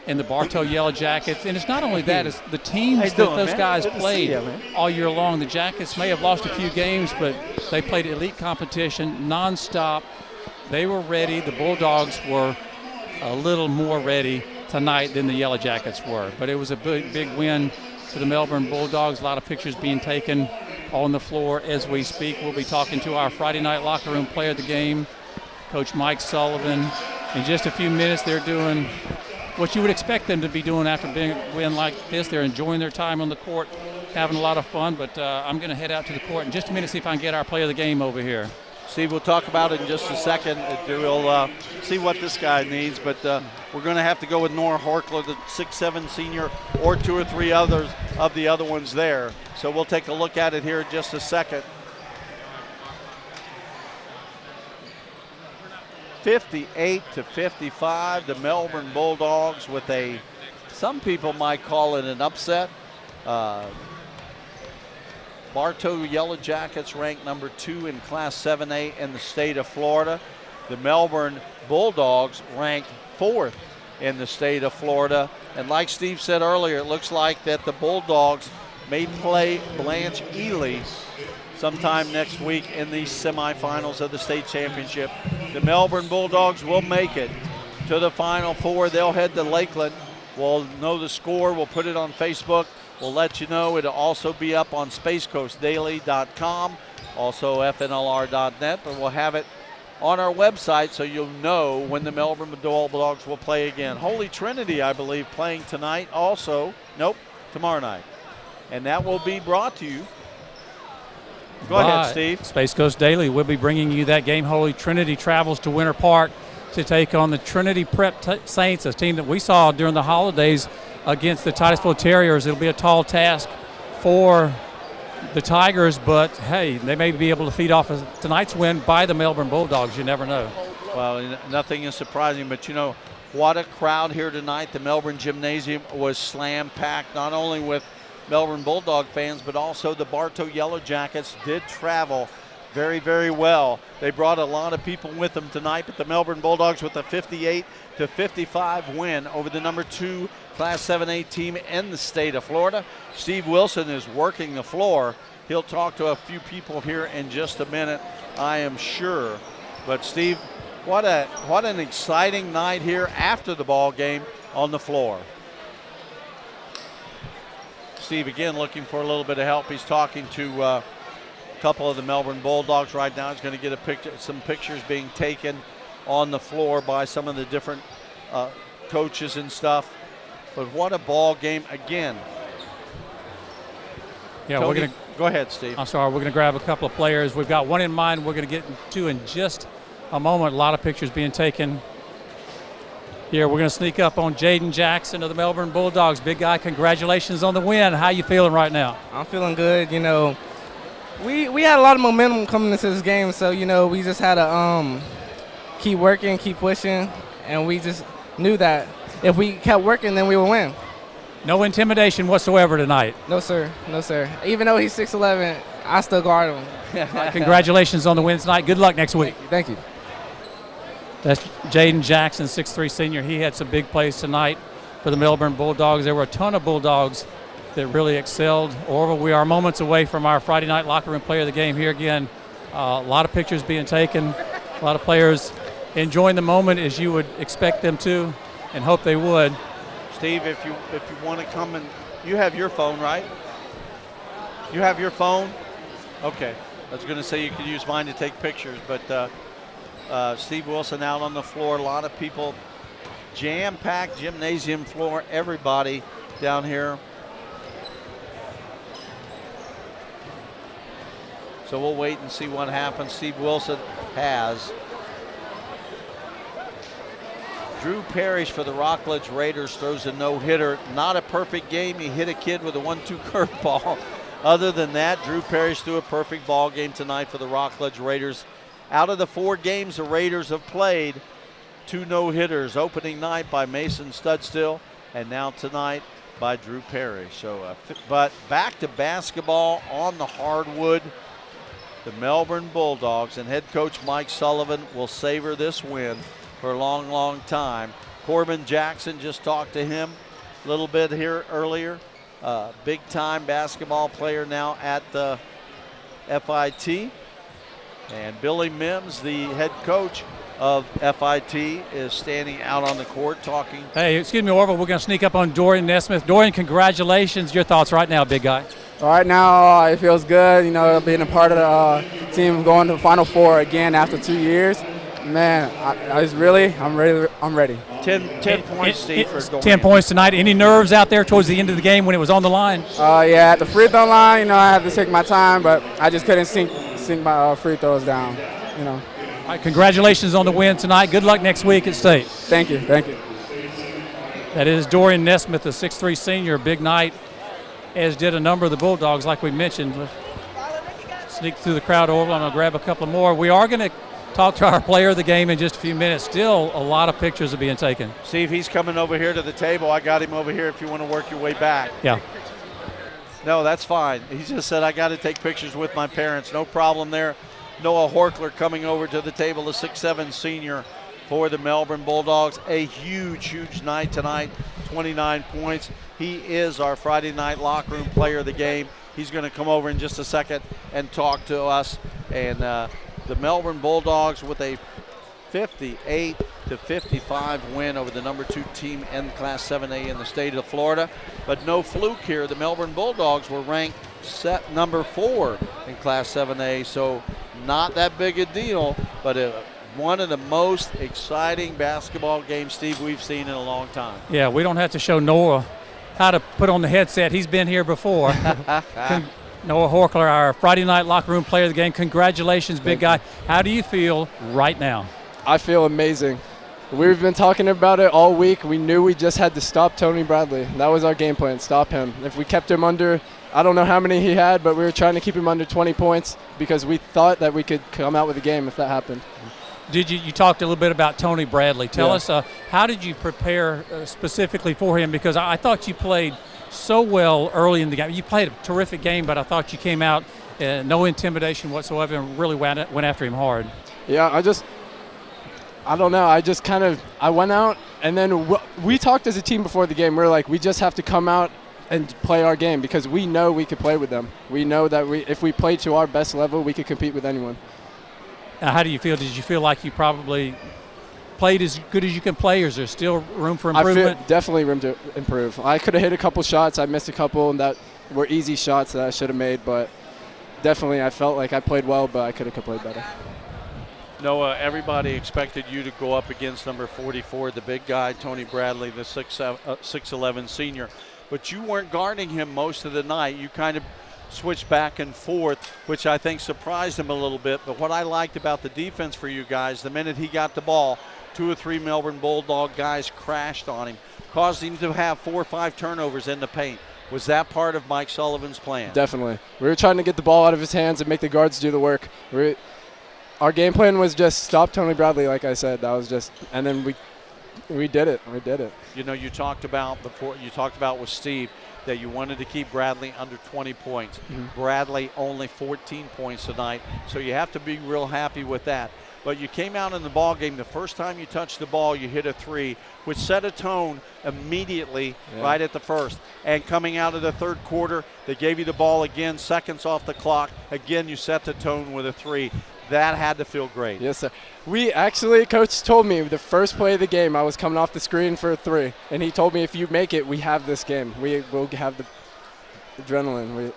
and the Bartow Yellow Jackets. And it's not only that, it's the teams that those guys played all year long. The Jackets may have lost a few games, but they played elite competition nonstop. They were ready. The Bulldogs were a little more ready tonight than the Yellow Jackets were. But it was a big win for the Melbourne Bulldogs. A lot of pictures being taken on the floor as we speak. We'll be talking to our Friday night locker room player of the game, Coach Mike Sullivan. In just a few minutes, they're doing what you would expect them to be doing after being a win like this. They're enjoying their time on the court, having a lot of fun. But I'm going to head out to the court in just a minute, see if I can get our player of the game over here. Steve, we'll talk about it in just a second. We'll see what this guy needs, but we're going to have to go with Noah Horkler, the 6'7 senior, or 2 or 3 others of the other ones there. So we'll take a look at it here in just a second. 58-55, the Melbourne Bulldogs with some people might call it an upset. Bartow Yellow Jackets ranked number 2 in Class 7A in the state of Florida. The Melbourne Bulldogs ranked 4th in the state of Florida. And like Steve said earlier, it looks like that the Bulldogs may play Blanche Ely sometime next week in the semifinals of the state championship. The Melbourne Bulldogs will make it to the Final Four. They'll head to Lakeland. We'll know the score. We'll put it on Facebook. We'll let you know. It'll also be up on spacecoastdaily.com, also fnlr.net, but we'll have it on our website so you'll know when the Melbourne Bulldogs will play again. Holy Trinity, I believe, playing tonight also. Nope, tomorrow night. And that will be brought to you. Go ahead, Steve. Space Coast Daily. We'll be bringing you that game. Holy Trinity travels to Winter Park to take on the Trinity Prep Saints, a team that we saw during the holidays against the Titusville Terriers. It'll be a tall task for the Tigers, but hey, they may be able to feed off of tonight's win by the Melbourne Bulldogs. You never know. Well, nothing is surprising, but you know, what a crowd here tonight. The Melbourne Gymnasium was slam-packed, not only with Melbourne Bulldog fans, but also the Bartow Yellow Jackets did travel very, very well. They brought a lot of people with them tonight, but the Melbourne Bulldogs with a 58-55 win over the number 2 Class 7A team in the state of Florida. Steve Wilson is working the floor. He'll talk to a few people here in just a minute, I am sure. But Steve, what an exciting night here after the ball game on the floor. Steve again looking for a little bit of help. He's talking to a couple of the Melbourne Bulldogs right now. He's going to get some pictures being taken on the floor by some of the different coaches and stuff. But what a ball game again. Yeah, Tony, we're going to go ahead, Steve. I'm sorry, we're going to grab a couple of players. We've got one in mind we're going to get to in just a moment. A lot of pictures being taken here. We're going to sneak up on Jaden Jackson of the Melbourne Bulldogs. Big guy, congratulations on the win. How you feeling right now? I'm feeling good. You know, we had a lot of momentum coming into this game, so, you know, we just had to keep working, keep pushing, and we just knew that if we kept working, then we would win. No intimidation whatsoever tonight. No, sir. No, sir. Even though he's 6'11", I still guard him. Congratulations on the win tonight. Good luck next week. Thank you. That's Jaden Jackson, 6'3" senior. He had some big plays tonight for the Melbourne Bulldogs. There were a ton of Bulldogs that really excelled. Orville, we are moments away from our Friday night locker room player of the game here again. A lot of pictures being taken, a lot of players enjoying the moment as you would expect them to and hope they would. Steve, if you want to come and you have your phone, right? You have your phone? Okay. I was going to say you could use mine to take pictures, but Steve Wilson out on the floor. A lot of people, jam-packed gymnasium floor, everybody down here. So we'll wait and see what happens. Steve Wilson has Drew Parrish for the Rockledge Raiders throws a no-hitter. Not a perfect game. He hit a kid with a 1-2 curveball. Other than that, Drew Parrish threw a perfect ball game tonight for the Rockledge Raiders. Out of the 4 games the Raiders have played, 2 no-hitters. Opening night by Mason Studstill, and now tonight by Drew Parrish. So, but back to basketball on the hardwood. The Melbourne Bulldogs and head coach Mike Sullivan will savor this win for a long, long time. Corbin Jackson, just talked to him a little bit here earlier. Big-time basketball player now at the FIT. And Billy Mims, the head coach of FIT, is standing out on the court talking. Hey, excuse me, Orville, we're going to sneak up on Dorian Nesmith. Dorian, congratulations. Your thoughts right now, big guy? Right now, it feels good, you know, being a part of the team, going to the Final Four again after 2 years. Man, I'm ready. 10 points, Steve, for Dorian. 10 points tonight. Any nerves out there towards the end of the game when it was on the line? Yeah, at the free throw line, you know, I had to take my time, but I just couldn't sink my free throws down, you know. All right, congratulations on the win tonight. Good luck next week at State. Thank you. That is Dorian Nesmith, the 6'3" senior. Big night, as did a number of the Bulldogs, like we mentioned. Sneak through the crowd over. I'm going to grab a couple more. We are going to talk to our player of the game in just a few minutes. Still a lot of pictures are being taken. Steve, he's coming over here to the table. I got him over here if you want to work your way back. Yeah. No, that's fine. He just said, I got to take pictures with my parents. No problem there. Noah Horkler coming over to the table, the 6'7" senior for the Melbourne Bulldogs. A huge, huge night tonight, 29 points. He is our Friday night locker room player of the game. He's going to come over in just a second and talk to us. And the Melbourne Bulldogs with a 58-55 win over the number 2 team in Class 7A in the state of Florida. But no fluke here. The Melbourne Bulldogs were ranked number 4 in Class 7A, so not that big a deal, but one of the most exciting basketball games, Steve, we've seen in a long time. Yeah, we don't have to show Noah how to put on the headset. He's been here before. Noah Horkler, our Friday night locker room player of the game. Congratulations, big guy. How do you feel right now? I feel amazing. We've been talking about it all week. We knew we just had to stop Tony Bradley. That was our game plan, stop him. If we kept him under, I don't know how many he had, but we were trying to keep him under 20 points because we thought that we could come out with a game if that happened. You talked a little bit about Tony Bradley. Tell us, how did you prepare specifically for him? Because I thought you played so well early in the game. You played a terrific game, but I thought you came out no intimidation whatsoever and really went after him hard. Yeah, I don't know. I went out, and then we talked as a team before the game. We were like, we just have to come out and play our game because we know we could play with them. We know that if we played to our best level, we could compete with anyone. Now, how do you feel? Did you feel like you probably played as good as you can play, or is there still room for improvement? I feel definitely room to improve. I could have hit a couple shots. I missed a couple that were easy shots that I should have made, but definitely I felt like I played well, but I could have played better. Noah, everybody expected you to go up against number 44, the big guy, Tony Bradley, the 6'11 senior. But you weren't guarding him most of the night. You kind of switched back and forth, which I think surprised him a little bit. But what I liked about the defense for you guys, the minute he got the ball, 2 or 3 Melbourne Bulldog guys crashed on him, caused him to have 4 or 5 turnovers in the paint. Was that part of Mike Sullivan's plan? Definitely. We were trying to get the ball out of his hands and make the guards do the work. Our game plan was just stop Tony Bradley, like I said. That was just, and then we did it. We did it. You know, you talked about with Steve that you wanted to keep Bradley under 20 points. Mm-hmm. Bradley only 14 points tonight, so you have to be real happy with that. But you came out in the ball game. The first time you touched the ball, you hit a 3, which set a tone immediately right at the first. And coming out of the third quarter, they gave you the ball again, seconds off the clock. Again, you set the tone with a 3. That had to feel great. Yes, sir. Coach told me the first play of the game, I was coming off the screen for a 3. And he told me if you make it, we have this game. We will have the adrenaline.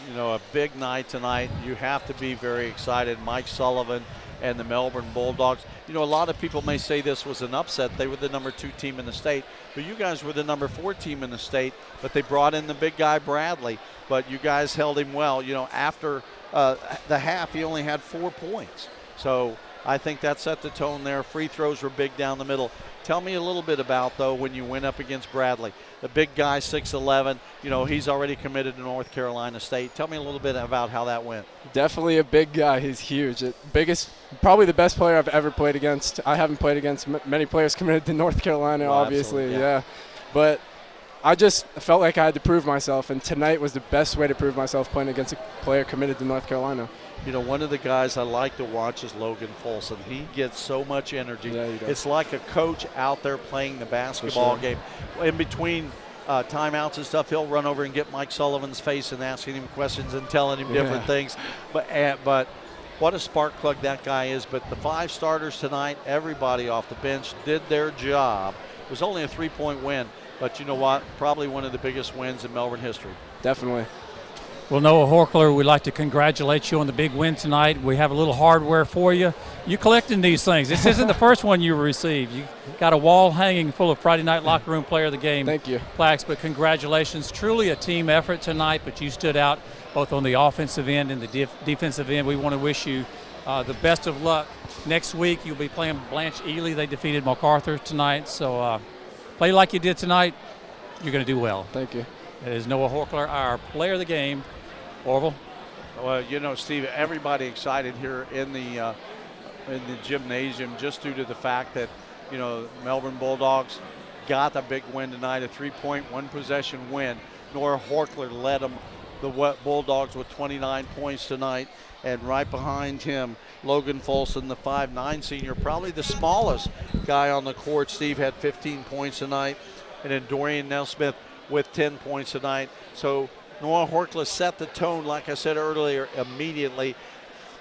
You know, a big night tonight. You have to be very excited. Mike Sullivan and the Melbourne Bulldogs. You know, a lot of people may say this was an upset. They were the number 2 team in the state, but you guys were the number 4 team in the state, but they brought in the big guy Bradley, but you guys held him well. You know, after the half, he only had 4 points. So I think that set the tone there. Free throws were big down the middle. Tell me a little bit about, though, when you went up against Bradley. The big guy, 6'11", you know, he's already committed to North Carolina State. Tell me a little bit about how that went. Definitely a big guy. He's huge. Probably the best player I've ever played against. I haven't played against many players committed to North Carolina, obviously. Yeah. But I just felt like I had to prove myself, and tonight was the best way to prove myself playing against a player committed to North Carolina. You know, one of the guys I like to watch is Logan Folsom. He gets so much energy. Yeah, he does. It's like a coach out there playing the basketball game. In between timeouts and stuff, he'll run over and get Mike Sullivan's face and asking him questions and telling him different things. But what a spark plug that guy is. But the 5 starters tonight, everybody off the bench did their job. It was only a 3-point win, but you know what? Probably one of the biggest wins in Melbourne history. Definitely. Well, Noah Horkler, we'd like to congratulate you on the big win tonight. We have a little hardware for you. You're collecting these things. This isn't the first one you received. You got a wall hanging full of Friday Night Locker Room Player of the Game plaques, but congratulations. Truly a team effort tonight, but you stood out both on the offensive end and the defensive end. We want to wish you the best of luck. Next week, you'll be playing Blanche Ely. They defeated MacArthur tonight, so play like you did tonight. You're going to do well. Thank you. It is Noah Horkler, our player of the game. Orville? Well, you know, Steve, everybody excited here in the gymnasium just due to the fact that, you know, Melbourne Bulldogs got a big win tonight, a 3-point, 1-possession win. Noah Horkler led them, the Bulldogs, with 29 points tonight. And right behind him, Logan Folsom, the 5'9" senior, probably the smallest guy on the court. Steve had 15 points tonight. And then Dorian Nelsmith with 10 points tonight. So Noah Horkler set the tone, like I said earlier, immediately.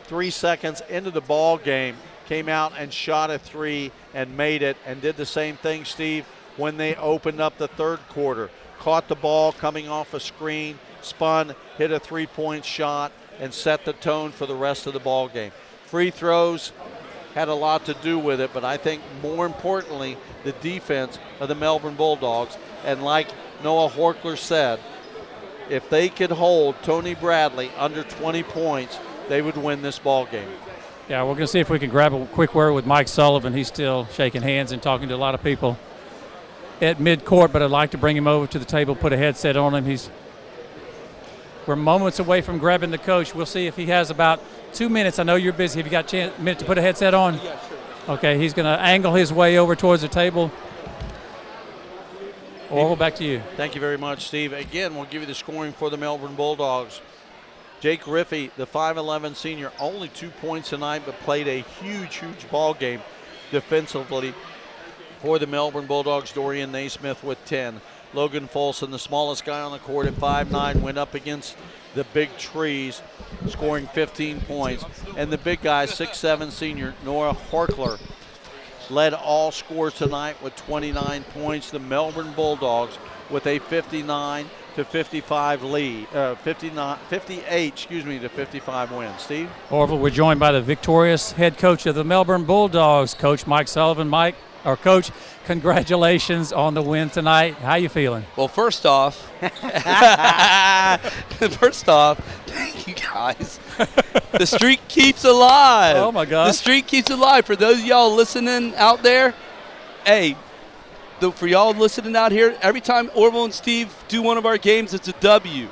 3 seconds into the ball game, came out and shot a 3 and made it, and did the same thing, Steve, when they opened up the third quarter. Caught the ball coming off a screen, spun, hit a 3-point shot, and set the tone for the rest of the ball game. Free throws had a lot to do with it, but I think more importantly, the defense of the Melbourne Bulldogs. And like Noah Horkler said, if they could hold Tony Bradley under 20 points, they would win this ball game. Yeah, we're going to see if we can grab a quick word with Mike Sullivan. He's still shaking hands and talking to a lot of people at midcourt, but I'd like to bring him over to the table, put a headset on him. We're moments away from grabbing the coach. We'll see if he has about 2 minutes. I know you're busy. Have you got a minute to put a headset on? Yeah, sure. Okay, he's going to angle his way over towards the table. Orville, back to you. Thank you very much, Steve. Again, we'll give you the scoring for the Melbourne Bulldogs. Jake Riffey, the 5'11 senior, only 2 points tonight, but played a huge ball game defensively for the Melbourne Bulldogs. Dorian Naismith with 10. Logan Folsom, the smallest guy on the court at 5'9", went up against the big trees, scoring 15 points. And the big guy, 6'7 senior, Noah Horkler, led all scores tonight with 29 points. The Melbourne Bulldogs with a 59-55 lead, 58 to 55 win. Steve? Orville, we're joined by the victorious head coach of the Melbourne Bulldogs, Coach Mike Sullivan. Coach, congratulations on the win tonight. How you feeling? Well, first off, thank you guys. The streak keeps alive. Oh, my God. The streak keeps alive. For those of y'all listening out there, hey, for y'all listening out here, every time Orville and Steve do one of our games, it's a W.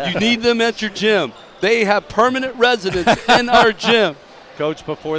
You need them at your gym. They have permanent residence in our gym. Coach, right before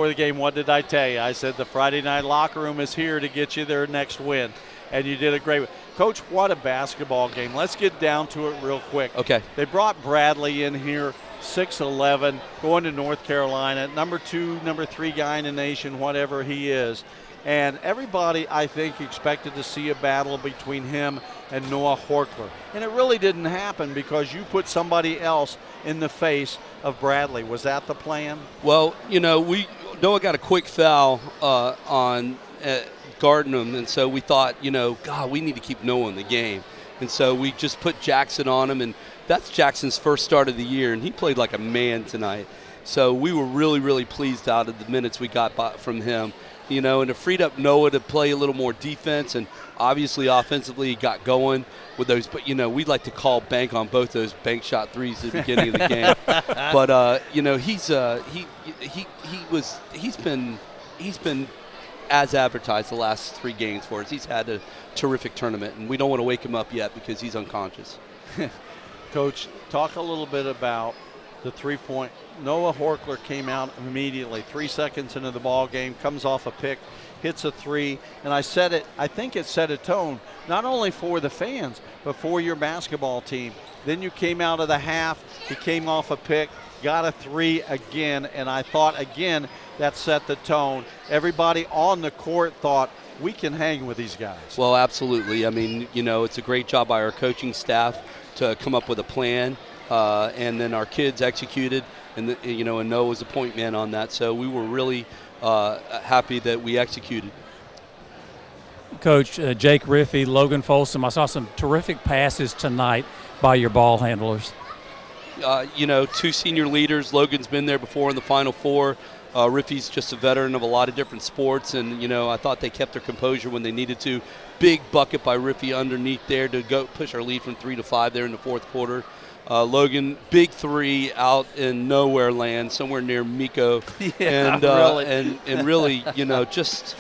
the game, what did I tell you? I said the Friday night locker room is here to get you their next win, and you did a great one. Coach, what a basketball game. Let's get down to it real quick. Okay. They brought Bradley in here, 6'11", going to North Carolina, number 2, number 3 guy in the nation, whatever he is. And everybody, I think, expected to see a battle between him and Noah Horkler. And it really didn't happen because you put somebody else in the face of Bradley. Was that the plan? Well, Noah got a quick foul on guarding him, and so we thought, God, we need to keep Noah in the game. And so we just put Jackson on him, and that's Jackson's first start of the year, and he played like a man tonight. So we were really, really pleased out of the minutes we got from him. And it freed up Noah to play a little more defense, and obviously offensively he got going with those. But we'd like to call bank on both those bank shot threes at the beginning of the game. But he's been as advertised the last 3 games for us. He's had a terrific tournament, and we don't want to wake him up yet because he's unconscious. Coach, talk a little bit about the 3-point. Noah Horkler came out immediately, 3 seconds into the ball game, comes off a pick, hits a 3, and I think it set a tone, not only for the fans, but for your basketball team. Then you came out of the half, he came off a pick, got a 3 again, and I thought, again, that set the tone. Everybody on the court thought, we can hang with these guys. Well, absolutely. I mean, it's a great job by our coaching staff to come up with a plan, and then our kids executed. And and Noah was a point man on that, so we were really happy that we executed. Coach, Jake Riffey, Logan Folsom, I saw some terrific passes tonight by your ball handlers. 2 senior leaders. Logan's been there before in the Final Four. Riffey's just a veteran of a lot of different sports, and I thought they kept their composure when they needed to. Big bucket by Riffey underneath there to go push our lead from 3 to 5 there in the fourth quarter. Logan, big 3 out in nowhere land, somewhere near Miko. Yeah, and really, just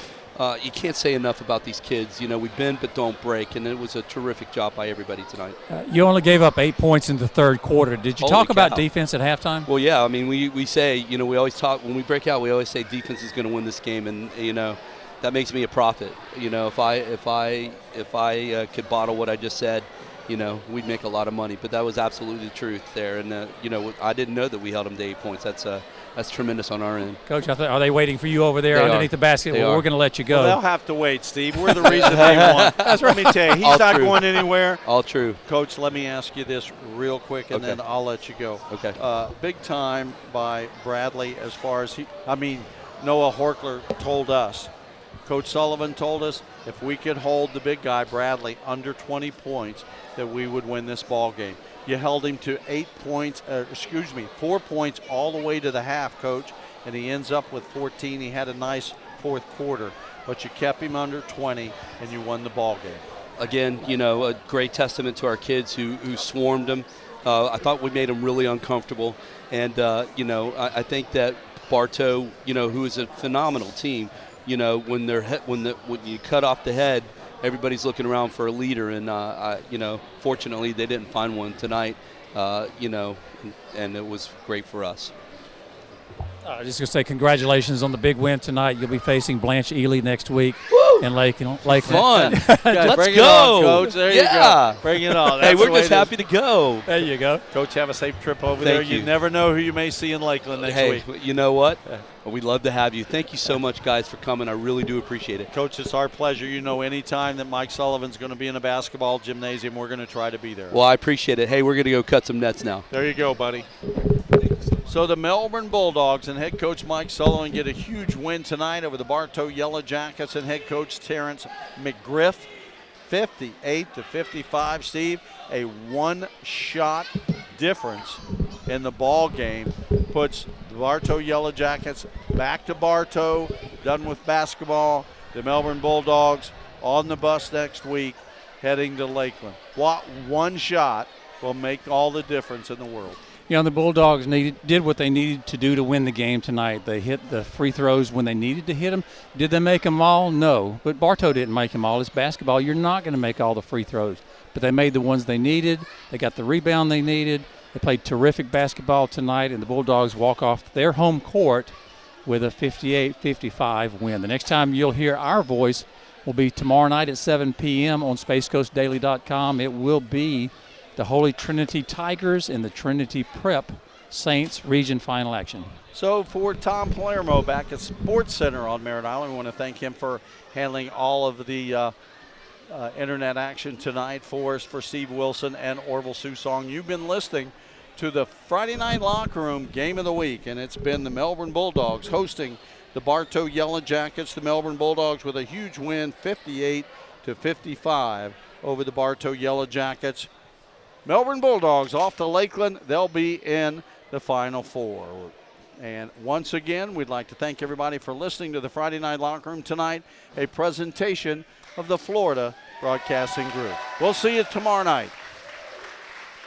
you can't say enough about these kids. We bend but don't break, and it was a terrific job by everybody tonight. You only gave up 8 points in the third quarter. Did you talk about defense at halftime? Well, yeah. I mean, we say, we always talk when we break out. We always say defense is going to win this game, and that makes me a prophet. If I could bottle what I just said, we'd make a lot of money. But that was absolutely the truth there. And, I didn't know that we held them to 8 points. That's tremendous on our end. Coach, are they waiting for you over there underneath the basket? Well, we're going to let you go. Well, they'll have to wait, Steve. We're the reason they won. Let me tell you, he's not going anywhere. All true. Coach, let me ask you this real quick, and then I'll let you go. Okay. Big time by Bradley as far as Noah Horkler told us. Coach Sullivan told us if we could hold the big guy, Bradley, under 20 points, that we would win this ball game. You held him to 4 points all the way to the half, Coach, and he ends up with 14. He had a nice fourth quarter, but you kept him under 20, and you won the ball game. Again, a great testament to our kids who swarmed him. I thought we made them really uncomfortable, and I think that Bartow, who is a phenomenal team. When you cut off the head, everybody's looking around for a leader, and fortunately they didn't find one tonight. And it was great for us. Just going to say congratulations on the big win tonight. You'll be facing Blanche Ely next week in Lakeland. Fun. Let's Bring go. it on, Coach. There you go. Bring it on. Hey, That's we're the way just it is. happy to go. There you go. Coach, have a safe trip over there. Thank you. You never know who you may see in Lakeland next Hey, week. you know what? We'd love to have you. Thank you so much, guys, for coming. I really do appreciate it. Coach, it's our pleasure. Anytime that Mike Sullivan's going to be in a basketball gymnasium, we're going to try to be there. Well, I appreciate it. Hey, we're going to go cut some nets now. There you go, buddy. So the Melbourne Bulldogs and head coach Mike Sullivan get a huge win tonight over the Bartow Yellow Jackets and head coach Terrence McGriff, 58-55. Steve, a one-shot difference in the ball game puts the Bartow Yellow Jackets back to Bartow, done with basketball. The Melbourne Bulldogs on the bus next week, heading to Lakeland. What one shot will make all the difference in the world. The Bulldogs did what they needed to do to win the game tonight. They hit the free throws when they needed to hit them. Did they make them all? No. But Bartow didn't make them all. It's basketball. You're not going to make all the free throws. But they made the ones they needed. They got the rebound they needed. They played terrific basketball tonight, and the Bulldogs walk off their home court with a 58-55 win. The next time you'll hear our voice will be tomorrow night at 7 p.m. on SpaceCoastDaily.com. It will be the Holy Trinity Tigers and the Trinity Prep Saints region final action. So for Tom Palermo back at Sports Center on Merritt Island, we want to thank him for handling all of the internet action tonight for us, for Steve Wilson and Orville Susong. You've been listening to the Friday Night Locker Room Game of the Week, and it's been the Melbourne Bulldogs hosting the Bartow Yellow Jackets. The Melbourne Bulldogs with a huge win, 58-55 over the Bartow Yellow Jackets. Melbourne Bulldogs off to Lakeland. They'll be in the Final Four. And once again, we'd like to thank everybody for listening to the Friday Night Locker Room tonight, a presentation of the Florida Broadcasting Group. We'll see you tomorrow night.